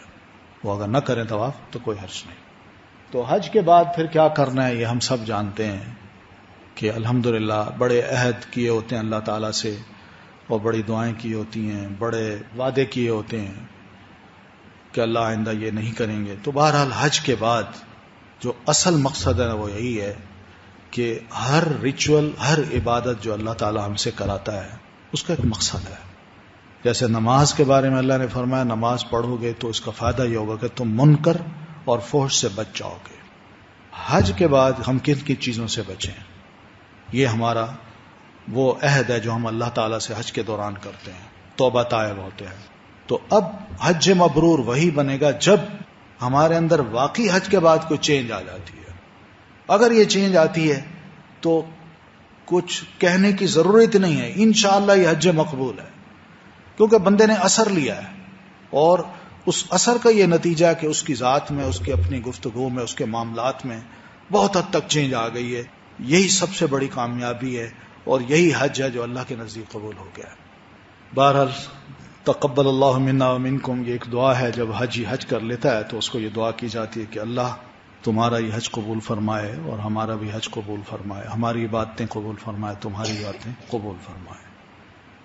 وہ اگر نہ کریں طواف تو کوئی حرج نہیں۔ تو حج کے بعد پھر کیا کرنا ہے یہ ہم سب جانتے ہیں کہ الحمدللہ بڑے عہد کیے ہوتے ہیں اللہ تعالیٰ سے، اور بڑی دعائیں کی ہوتی ہیں، بڑے وعدے کیے ہوتے ہیں کہ اللہ آئندہ یہ نہیں کریں گے۔ تو بہرحال حج کے بعد جو اصل مقصد ہے وہ یہی ہے کہ ہر ریچول، ہر عبادت جو اللہ تعالیٰ ہم سے کراتا ہے اس کا ایک مقصد ہے۔ جیسے نماز کے بارے میں اللہ نے فرمایا نماز پڑھو گے تو اس کا فائدہ یہ ہوگا کہ تم منکر اور فحش سے بچ جاؤ گے۔ حج کے بعد ہم کن کن چیزوں سے بچیں، یہ ہمارا وہ عہد ہے جو ہم اللہ تعالیٰ سے حج کے دوران کرتے ہیں، توبہ طائب ہوتے ہیں۔ تو اب حج مبرور وہی بنے گا جب ہمارے اندر واقعی حج کے بعد کوئی چینج آ جاتی ہے۔ اگر یہ چینج آتی ہے تو کچھ کہنے کی ضرورت نہیں ہے، انشاءاللہ یہ حج مقبول ہے، کیونکہ بندے نے اثر لیا ہے، اور اس اثر کا یہ نتیجہ ہے کہ اس کی ذات میں، اس کی اپنی گفتگو میں، اس کے معاملات میں بہت حد تک چینج آ گئی ہے۔ یہی سب سے بڑی کامیابی ہے، اور یہی حج ہے جو اللہ کے نزدیک قبول ہو گیا ہے۔ بہرحال تقبل اللہ منا ومنکم، یہ ایک دعا ہے، جب حج کر لیتا ہے تو اس کو یہ دعا کی جاتی ہے کہ اللہ تمہارا یہ حج قبول فرمائے اور ہمارا بھی حج قبول فرمائے، ہماری عبادتیں قبول فرمائے، تمہاری عبادتیں قبول فرمائے۔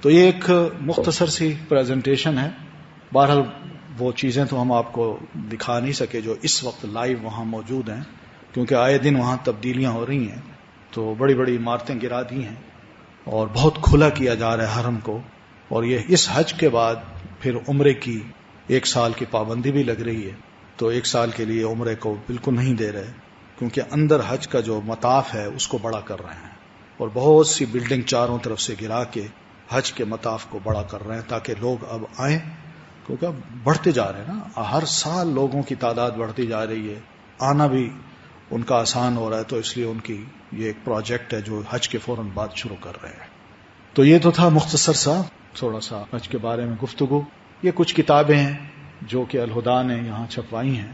تو یہ ایک مختصر سی پریزنٹیشن ہے۔ بہرحال وہ چیزیں تو ہم آپ کو دکھا نہیں سکے جو اس وقت لائیو وہاں موجود ہیں، کیونکہ آئے دن وہاں تبدیلیاں ہو رہی ہیں، تو بڑی بڑی عمارتیں گرا دی ہیں اور بہت کھلا کیا جا رہا ہے حرم کو، اور یہ اس حج کے بعد پھر عمرے کی 1 سال کی پابندی بھی لگ رہی ہے، تو 1 سال کے لیے عمرے کو بالکل نہیں دے رہے، کیونکہ اندر حج کا جو مطاف ہے اس کو بڑا کر رہے ہیں، اور بہت سی بلڈنگ چاروں طرف سے گرا کے حج کے مطاف کو بڑا کر رہے ہیں تاکہ لوگ اب آئیں کیونکہ بڑھتے جا رہے ہیں نا، ہر سال لوگوں کی تعداد بڑھتی جا رہی ہے، آنا بھی ان کا آسان ہو رہا ہے، تو اس لیے ان کی یہ ایک پروجیکٹ ہے جو حج کے فوراً بعد شروع کر رہے ہیں. تو یہ تو تھا مختصر سا تھوڑا سا حج کے بارے میں گفتگو. یہ کچھ کتابیں ہیں جو کہ الہدیٰ نے یہاں چھپوائی ہیں.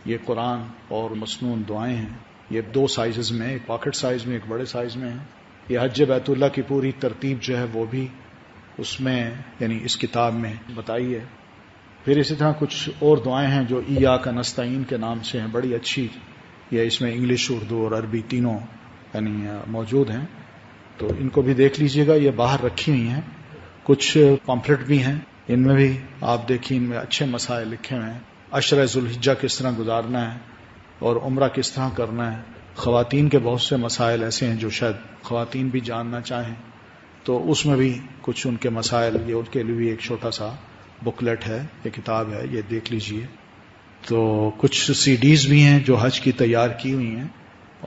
یہ قرآن اور مسنون دعائیں ہیں. یہ 2 سائزز میں، ایک پاکٹ سائز میں، ایک بڑے سائز میں ہے. یہ حج بیت اللہ کی پوری ترتیب جو ہے وہ بھی اس میں یعنی اس کتاب میں بتائی ہے. پھر اسی طرح کچھ اور دعائیں ہیں جو ایاک نستعین کے نام سے ہیں، بڑی اچھی. یہ اس میں انگلش، اردو اور عربی تینوں یعنی موجود ہیں، تو ان کو بھی دیکھ لیجئے گا. یہ باہر رکھی ہوئی ہیں. کچھ پمفلٹ بھی ہیں، ان میں بھی آپ دیکھیں، ان میں اچھے مسائل لکھے ہوئے ہیں. عشرہ ذوالحجہ کس طرح گزارنا ہے اور عمرہ کس طرح کرنا ہے. خواتین کے بہت سے مسائل ایسے ہیں جو شاید خواتین بھی جاننا چاہیں، تو اس میں بھی کچھ ان کے مسائل، یہ ان کے لیے بھی ایک چھوٹا سا بکلیٹ ہے، یہ کتاب ہے، یہ دیکھ لیجئے. تو کچھ سی ڈیز بھی ہیں جو حج کی تیار کی ہوئی ہیں،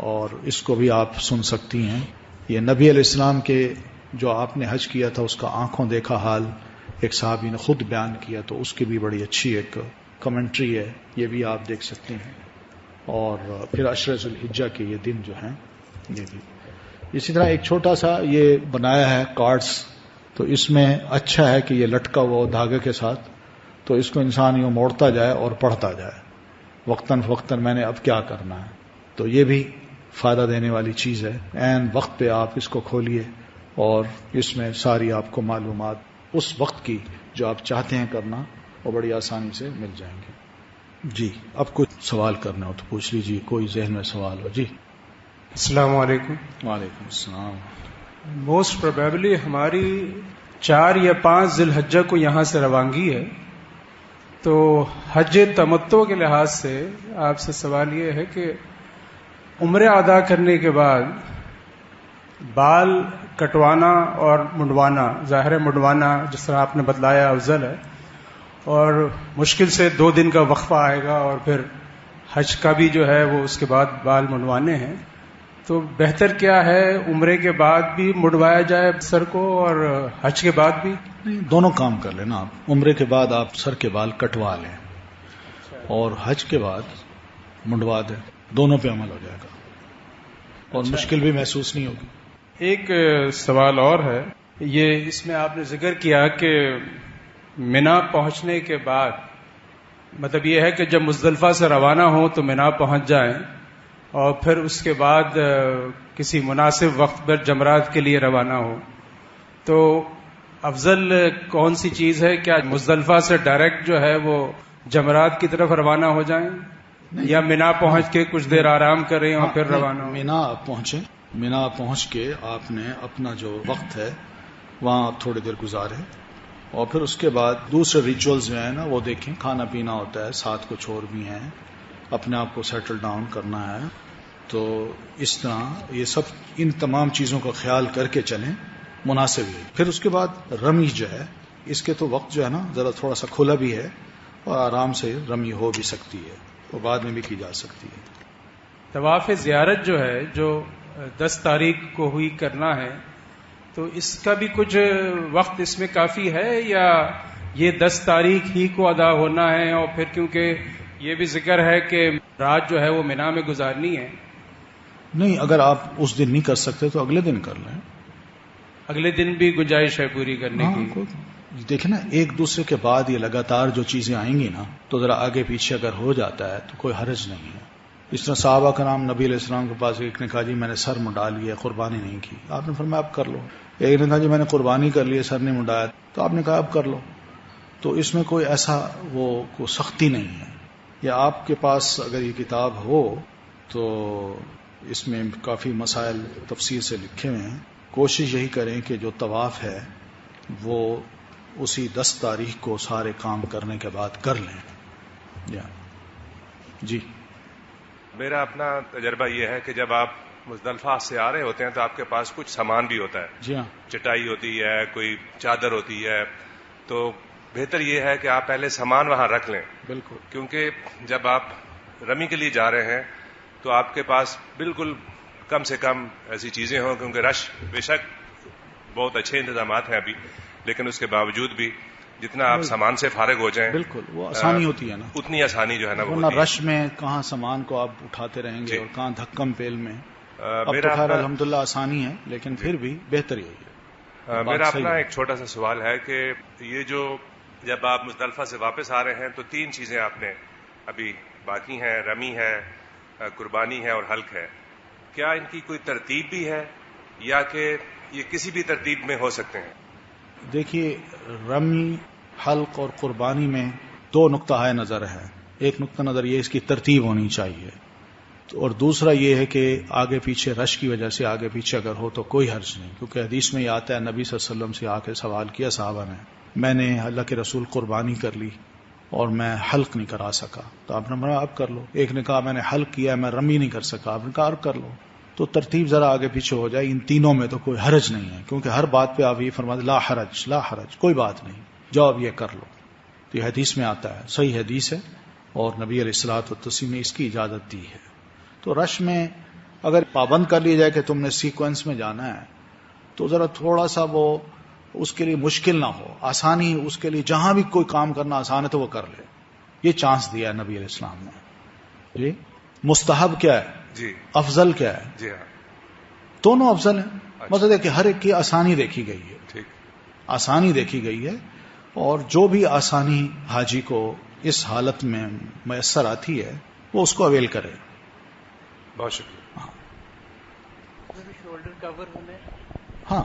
اور اس کو بھی آپ سن سکتی ہیں. یہ نبی علیہ السلام کے جو آپ نے حج کیا تھا اس کا آنکھوں دیکھا حال ایک صحابی نے خود بیان کیا، تو اس کی بھی بڑی اچھی ایک کمنٹری ہے، یہ بھی آپ دیکھ سکتے ہیں. اور پھر عشرہ ذوالحجہ کے یہ دن جو ہیں یہ بھی. اسی طرح ایک چھوٹا سا یہ بنایا ہے کارڈز، تو اس میں اچھا ہے کہ یہ لٹکا ہوا دھاگے کے ساتھ، تو اس کو انسان یوں موڑتا جائے اور پڑھتا جائے وقتاً فوقتاً میں نے اب کیا کرنا ہے. تو یہ بھی فائدہ دینے والی چیز ہے. عین وقت پہ آپ اس کو کھولیے اور اس میں ساری آپ کو معلومات اس وقت کی جو آپ چاہتے ہیں کرنا وہ بڑی آسانی سے مل جائیں گے. جی اب کچھ سوال کرنا ہو تو پوچھ لیجیے، کوئی ذہن میں سوال ہو. جی السلام علیکم. وعلیکم السلام. موسٹ پروبیبلی ہماری 4 یا 5 ذی الحجہ کو یہاں سے روانگی ہے، تو حج تمتع کے لحاظ سے آپ سے سوال یہ ہے کہ عمرہ ادا کرنے کے بعد بال کٹوانا اور منڈوانا، ظاہر ہے منڈوانا جس طرح آپ نے بتلایا افضل ہے، اور مشکل سے 2 دن کا وقفہ آئے گا، اور پھر حج کا بھی جو ہے وہ اس کے بعد بال منڈوانے ہیں. تو بہتر کیا ہے، عمرے کے بعد بھی منڈوایا جائے سر کو اور حج کے بعد بھی؟ نہیں، دونوں کام کر لینا آپ. عمرے کے بعد آپ سر کے بال کٹوا لیں اور حج کے بعد منڈوا دیں، دونوں پہ عمل ہو جائے گا اور مشکل بھی محسوس نہیں ہوگی. ایک سوال اور ہے، یہ اس میں آپ نے ذکر کیا کہ منا پہنچنے کے بعد، مطلب یہ ہے کہ جب مزدلفہ سے روانہ ہوں تو منا پہنچ جائیں اور پھر اس کے بعد کسی مناسب وقت پر جمرات کے لیے روانہ ہو. تو افضل کون سی چیز ہے؟ کیا مزدلفہ سے ڈائریکٹ جو ہے وہ جمرات کی طرف روانہ ہو جائیں، یا منا پہنچ کے کچھ دیر آرام کریں اور پھر روانہ ہوں؟ منا پہنچیں، منا پہنچ کے آپ نے اپنا جو وقت ہے وہاں تھوڑی دیر گزارے، اور پھر اس کے بعد دوسرے ریچولز جو ہیں نا وہ دیکھیں. کھانا پینا ہوتا ہے، ساتھ کچھ اور بھی ہیں، اپنے آپ کو سیٹل ڈاؤن کرنا ہے. تو اس طرح یہ سب ان تمام چیزوں کا خیال کر کے چلیں، مناسب ہے. پھر اس کے بعد رمی جو ہے، اس کے تو وقت جو ہے نا ذرا تھوڑا سا کھلا بھی ہے اور آرام سے رمی ہو بھی سکتی ہے، وہ بعد میں بھی کی جا سکتی ہے. طواف زیارت جو ہے، جو 10 تاریخ کو ہوئی کرنا ہے، تو اس کا بھی کچھ وقت اس میں کافی ہے، یا یہ 10 تاریخ ہی کو ادا ہونا ہے؟ اور پھر کیونکہ یہ بھی ذکر ہے کہ رات جو ہے وہ منا میں گزارنی ہے. نہیں، اگر آپ اس دن نہیں کر سکتے تو اگلے دن کر لیں. اگلے دن بھی گنجائش ہے پوری کرنے کی؟ دیکھیں نا، ایک دوسرے کے بعد یہ لگاتار جو چیزیں آئیں گی نا، تو ذرا آگے پیچھے اگر ہو جاتا ہے تو کوئی حرج نہیں ہے. اس طرح صحابہ کرام نبی علیہ السلام کے پاس ایک نے کہا جی میں نے سر منڈا لیا، قربانی نہیں کی. آپ نے فرمایا اب کر لو. ایک نے کہا جی میں نے قربانی کر لی، سر نہیں منڈایا، تو آپ نے کہا اب کر لو. تو اس میں کوئی ایسا کوئی سختی نہیں ہے. یا آپ کے پاس اگر یہ کتاب ہو تو اس میں کافی مسائل تفصیل سے لکھے ہوئے ہیں. کوشش یہی کریں کہ جو طواف ہے وہ اسی 10 تاریخ کو سارے کام کرنے کے بعد کر لیں. جی میرا اپنا تجربہ یہ ہے کہ جب آپ مزدلفہ سے آ رہے ہوتے ہیں تو آپ کے پاس کچھ سامان بھی ہوتا ہے. جی ہاں، چٹائی ہوتی ہے، کوئی چادر ہوتی ہے، تو بہتر یہ ہے کہ آپ پہلے سامان وہاں رکھ لیں. بالکل. کیونکہ جب آپ رمی کے لیے جا رہے ہیں تو آپ کے پاس بالکل کم سے کم ایسی چیزیں ہوں، کیونکہ رش بے شک بہت اچھے انتظامات ہیں ابھی، لیکن اس کے باوجود بھی جتنا آپ سامان سے فارغ ہو جائیں بالکل وہ آسانی ہوتی ہے نا، اتنی آسانی جو ہے نا وہ ورنہ رش میں کہاں سامان کو آپ اٹھاتے رہیں گے اور کہاں دھکم پیل میں. اب تو خیر الحمدللہ آسانی ہے، لیکن پھر بھی بہتر یہی ہے. میرا اپنا ایک چھوٹا سا سوال ہے کہ یہ جو جب آپ مزدلفہ سے واپس آ رہے ہیں تو 3 چیزیں آپ نے ابھی باقی ہیں، رمی ہے، قربانی ہے اور حلق ہے. کیا ان کی کوئی ترتیب بھی ہے یا کہ یہ کسی بھی ترتیب میں ہو سکتے ہیں؟ دیکھیے رمی، حلق اور قربانی میں 2 نقطہ نظر ہے. ایک نقطہ نظر یہ اس کی ترتیب ہونی چاہیے، اور دوسرا یہ ہے کہ آگے پیچھے رش کی وجہ سے آگے پیچھے اگر ہو تو کوئی حرج نہیں، کیونکہ حدیث میں یہ آتا ہے نبی صلی اللہ علیہ وسلم سے آ کے سوال کیا صحابہ نے، میں نے اللہ کے رسول قربانی کر لی اور میں حلق نہیں کرا سکا، تو آپ نے فرمایا اب کر لو. ایک نے کہا میں نے حلق کیا میں رمی نہیں کر سکا، آپ نے کہا اب کر لو. تو ترتیب ذرا آگے پیچھے ہو جائے، ان تینوں میں تو کوئی حرج نہیں ہے، کیونکہ ہر بات پہ آپ یہ فرماتے لا حرج لا حرج، کوئی بات نہیں، جاؤ اب یہ کر لو. تو یہ حدیث میں آتا ہے، صحیح حدیث ہے، اور نبی علیہ الصلوۃ والتسلیم نے اس کی اجازت دی ہے. تو رش میں اگر پابند کر لیا جائے کہ تم نے سیکوینس میں جانا ہے تو ذرا تھوڑا سا وہ اس کے لیے مشکل نہ ہو، آسانی اس کے لیے جہاں بھی کوئی کام کرنا آسان ہے تو وہ کر لے. یہ چانس دیا ہے نبی علیہ السلام نے. جی مستحب کیا ہے؟ جی افضل کیا ہے؟ جی ہاں دونوں افضل ہیں. مطلب ہے کہ ہر ایک کی آسانی دیکھی گئی ہے، ٹھیک، آسانی دیکھی گئی ہے، اور جو بھی آسانی حاجی کو اس حالت میں میسر آتی ہے وہ اس کو اویل کرے. بہت شکریہ. شولڈر کور ہونے، ہاں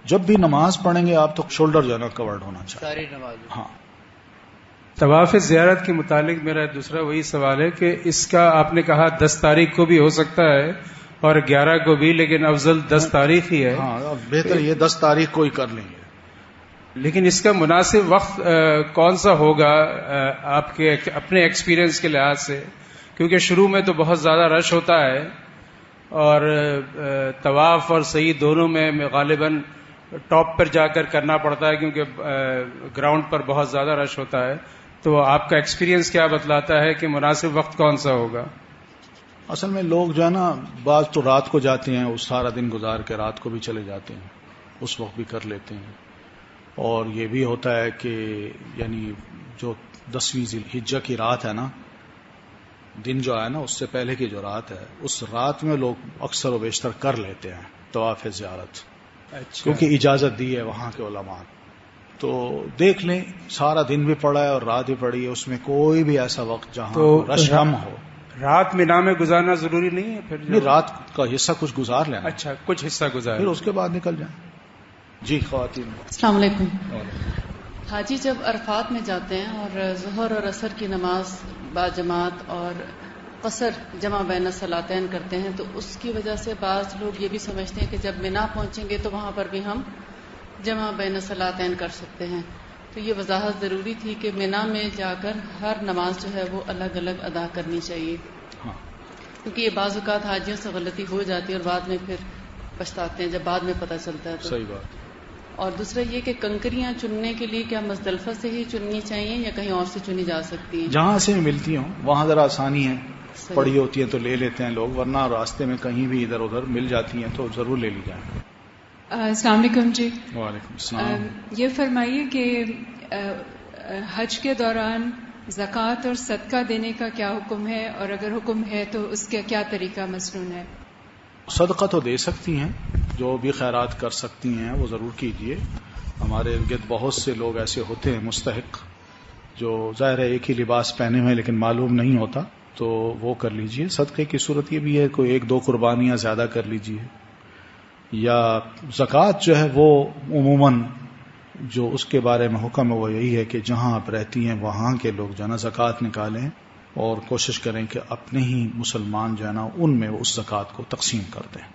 جب بھی نماز پڑھیں گے آپ تو شولڈر جو ہے نا کورڈ ہونا چاہیے ساری نماز. ہاں. طواف زیارت کے متعلق میرا دوسرا وہی سوال ہے کہ اس کا آپ نے کہا 10 تاریخ کو بھی ہو سکتا ہے اور 11 کو بھی، لیکن افضل 10 تاریخ ہی ہے. ہاں بہتر یہ 10 تاریخ کو ہی کر لیں گے. لیکن اس کا مناسب وقت کون سا ہوگا آپ کے اپنے ایکسپیرینس کے لحاظ سے؟ کیونکہ شروع میں تو بہت زیادہ رش ہوتا ہے اور طواف اور سعی دونوں میں غالباً ٹاپ پر جا کر کرنا پڑتا ہے کیونکہ گراؤنڈ پر بہت زیادہ رش ہوتا ہے. تو آپ کا ایکسپیرینس کیا بتلاتا ہے کہ مناسب وقت کون سا ہوگا؟ اصل میں لوگ جو ہے نا بعض تو رات کو جاتے ہیں، اس سارا دن گزار کے رات کو بھی چلے جاتے ہیں، اس وقت بھی کر لیتے ہیں. اور یہ بھی ہوتا ہے کہ یعنی جو 10ویں ذی الحجہ کی رات ہے نا، دن جو ہے نا اس سے پہلے کی جو رات ہے، اس رات میں لوگ اکثر و بیشتر کر لیتے ہیں طواف زیارت. اچھا. کیونکہ اجازت دی ہے وہاں کے علماء. تو دیکھ لیں سارا دن بھی پڑا ہے اور رات بھی پڑی ہے، اس میں کوئی بھی ایسا وقت جہاں رش کم ہو. رات مینا میں گزارنا ضروری نہیں ہے؟ پھر نہیں، رات کا حصہ کچھ گزار لینا. اچھا کچھ حصہ گزار، پھر اس کے بعد نکل جائیں. جی خواتین. السلام علیکم. حاجی جب عرفات میں جاتے ہیں اور ظہر اور عصر کی نماز با جماعت اور قصر جمع بین الصلاتین کرتے ہیں، تو اس کی وجہ سے بعض لوگ یہ بھی سمجھتے ہیں کہ جب منا پہنچیں گے تو وہاں پر بھی ہم جمع بین الصلاتین کر سکتے ہیں. تو یہ وضاحت ضروری تھی کہ منا میں جا کر ہر نماز جو ہے وہ الگ الگ ادا کرنی چاہیے، کیونکہ یہ بعض اوقات حاجیوں سے غلطی ہو جاتی ہے اور بعد میں پھر پچھتاتے ہیں جب بعد میں پتہ چلتا ہے. تو صحیح بات. اور دوسرا یہ کہ کنکریاں چننے کے لیے کیا مزدلفہ سے ہی چننی چاہیے یا کہیں اور سے چنی جا سکتی ہیں؟ جہاں سے ملتی ہوں وہاں ذرا آسانی ہے، پڑی ہوتی ہیں تو لے لیتے ہیں لوگ، ورنہ راستے میں کہیں بھی ادھر ادھر مل جاتی ہیں تو ضرور لے لی جائیں. السلام علیکم. جی وعلیکم السلام. یہ فرمائیے کہ حج کے دوران زکوٰۃ اور صدقہ دینے کا کیا حکم ہے، اور اگر حکم ہے تو اس کا کیا طریقہ مسنون ہے؟ صدقہ تو دے سکتی ہیں، جو بھی خیرات کر سکتی ہیں وہ ضرور کیجیے. ہمارے ارد گرد بہت سے لوگ ایسے ہوتے ہیں مستحق، جو ظاہر ہے ایک ہی لباس پہنے ہوئے لیکن معلوم نہیں ہوتا، تو وہ کر لیجیے. صدقے کی صورت یہ بھی ہے کوئی 1-2 قربانیاں زیادہ کر لیجیے. یا زکوٰۃ جو ہے وہ عموماً جو اس کے بارے میں حکم ہے وہ یہی ہے کہ جہاں آپ رہتی ہیں وہاں کے لوگ جو ہے نا زکوٰۃ نکالیں اور کوشش کریں کہ اپنے ہی مسلمان جو ہے نا ان میں اس زکوٰۃ کو تقسیم کر دیں.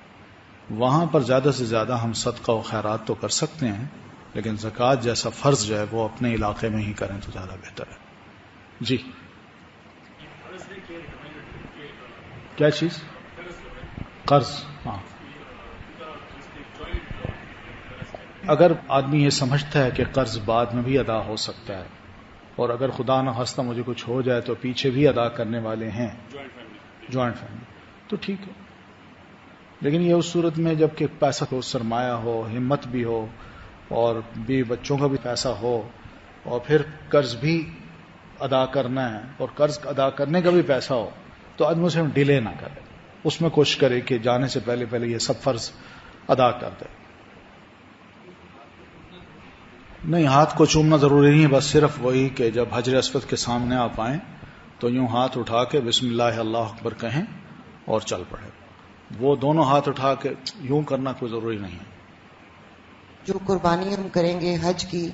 وہاں پر زیادہ سے زیادہ ہم صدقہ و خیرات تو کر سکتے ہیں، لیکن زکوٰۃ جیسا فرض جو ہے وہ اپنے علاقے میں ہی کریں تو زیادہ بہتر ہے. جی کیا چیز؟ قرض. ہاں، اگر آدمی یہ سمجھتا ہے کہ قرض بعد میں بھی ادا ہو سکتا ہے، اور اگر خدا نہ خواستہ مجھے کچھ ہو جائے تو پیچھے بھی ادا کرنے والے ہیں جوائنٹ فیملی، تو ٹھیک ہے. لیکن یہ اس صورت میں جب کہ پیسہ کو سرمایہ ہو، ہمت بھی ہو، اور بھی بچوں کا بھی پیسہ ہو، اور پھر قرض بھی ادا کرنا ہے اور قرض ادا کرنے کا بھی پیسہ ہو تو آدمی اسے ڈیلے نہ کرے, اس میں کوشش کرے کہ جانے سے پہلے پہلے یہ سب فرض ادا کر دے. نہیں, ہاتھ کو چومنا ضروری نہیں ہے, بس صرف وہی کہ جب حجر اسود کے سامنے آپ آئیں تو یوں ہاتھ اٹھا کے بسم اللہ اللہ اکبر کہیں اور چل پڑے. وہ دونوں ہاتھ اٹھا کے یوں کرنا کوئی ضروری نہیں ہے. جو قربانی ہم کریں گے حج کی,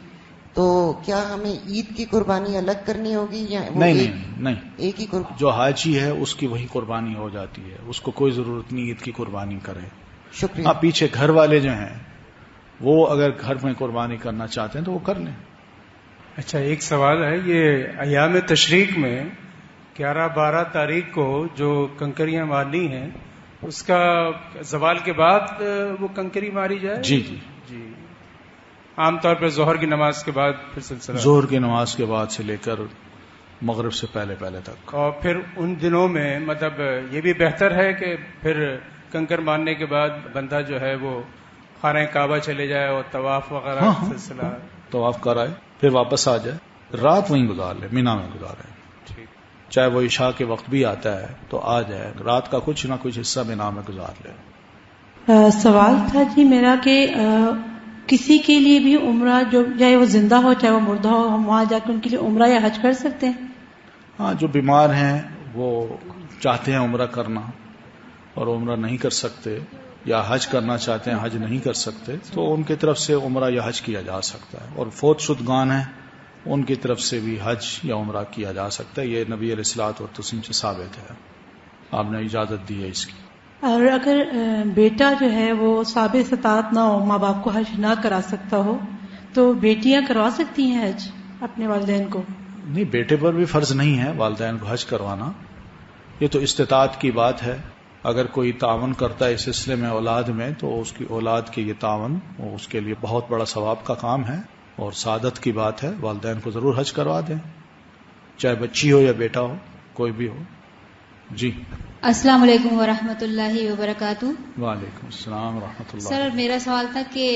تو کیا ہمیں عید کی قربانی الگ کرنی ہوگی یا نہیں, ایک ہی قربانی؟ جو حاجی ہے اس کی وہی قربانی ہو جاتی ہے, اس کو کوئی ضرورت نہیں عید کی قربانی کرے. شکریہ. ہاں, پیچھے گھر والے جو ہیں وہ اگر گھر میں قربانی کرنا چاہتے ہیں تو وہ کر لیں. اچھا, ایک سوال ہے, یہ ایام تشریق میں 11-12 تاریخ کو جو کنکریاں مارنی ہیں اس کا زوال کے بعد وہ کنکری ماری جائے؟ جی, عام طور پہ ظہر کی نماز کے بعد پھر سلسلہ ظہر کی نماز کے بعد سے لے کر مغرب سے پہلے تک. اور پھر ان دنوں میں مطلب یہ بھی بہتر ہے کہ پھر کنکر مارنے کے بعد بندہ جو ہے وہ خانہ کعبہ چلے جائے اور طواف وغیرہ سلسلہ طواف کرائے پھر واپس آ جائے, رات وہیں گزار لے, مینا میں گزارے. چاہے وہ عشاء کے وقت بھی آتا ہے تو آ جائے, رات کا کچھ نہ کچھ حصہ مینا میں گزار لے. سوال تھا جی میرا کہ کسی کے لیے بھی عمرہ, جو چاہے وہ زندہ ہو چاہے وہ مردہ ہو, ہم وہاں جا کے ان کے لیے عمرہ یا حج کر سکتے ہیں؟ ہاں, جو بیمار ہیں وہ چاہتے ہیں عمرہ کرنا اور عمرہ نہیں کر سکتے, یا حج کرنا چاہتے ہیں حج نہیں کر سکتے, تو ان کی طرف سے عمرہ یا حج کیا جا سکتا ہے. اور فوت شدگان ہیں ان کی طرف سے بھی حج یا عمرہ کیا جا سکتا ہے. یہ نبی علیہ الصلوۃ والتسلیم سے ثابت ہے, آپ نے اجازت دی ہے اس کی. اور اگر بیٹا جو ہے وہ صابر استطاعت نہ ہو, ماں باپ کو حج نہ کرا سکتا ہو, تو بیٹیاں کروا سکتی ہیں حج اپنے والدین کو؟ نہیں, بیٹے پر بھی فرض نہیں ہے والدین کو حج کروانا, یہ تو استطاعت کی بات ہے. اگر کوئی تعاون کرتا ہے اس سلسلے میں اولاد میں تو اس کی اولاد کے یہ تعاون اس کے لیے بہت بڑا ثواب کا کام ہے اور سعادت کی بات ہے. والدین کو ضرور حج کروا دیں, چاہے بچی ہو یا بیٹا ہو, کوئی بھی ہو. جی, السلام علیکم ورحمۃ اللہ وبرکاتہ. وعلیکم السلام ورحمۃ اللہ. سر, میرا سوال تھا کہ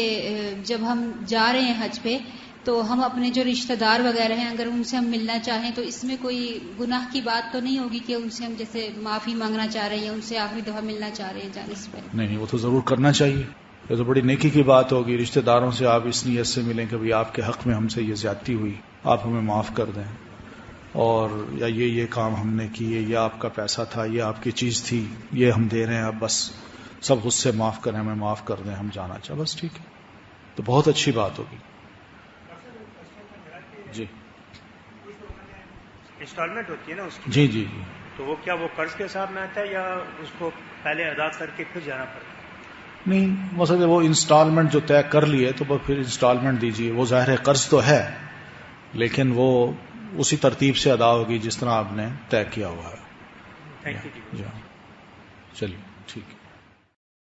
جب ہم جا رہے ہیں حج پہ تو ہم اپنے جو رشتہ دار وغیرہ ہیں اگر ان سے ہم ملنا چاہیں تو اس میں کوئی گناہ کی بات تو نہیں ہوگی کہ ان سے ہم جیسے معافی مانگنا چاہ رہے ہیں, ان سے آخری دفعہ ملنا چاہ رہے ہیں جانے سے پہلے؟ نہیں, وہ تو ضرور کرنا چاہیے, یہ تو بڑی نیکی کی بات ہوگی. رشتہ داروں سے آپ اس نیت سے ملیں کہ آپ کے حق میں ہم سے یہ زیادتی ہوئی, آپ ہمیں معاف کر دیں, اور یا یہ کام ہم نے کیے, یہ آپ کا پیسہ تھا, یہ آپ کی چیز تھی, یہ ہم دے رہے ہیں, اب بس سب غصے معاف کریں, ہمیں معاف کر دیں, ہم جانا چاہیں, بس ٹھیک ہے, تو بہت اچھی بات ہوگی. جی, انسٹالمنٹ ہوتی ہے نا اس کی؟ جی, تو وہ کیا وہ قرض کے حساب میں آتا ہے یا اس کو پہلے ادا کر کے پھر جانا پڑتا ہے؟ نہیں, مثلا وہ انسٹالمنٹ جو طے کر لیے تو وہ پھر انسٹالمنٹ دیجیے, وہ ظاہر ہے قرض تو ہے لیکن وہ اسی ترتیب سے ادا ہوگی جس طرح آپ نے طے کیا ہوا ہے. Thank you. چلیے ٹھیک ہے.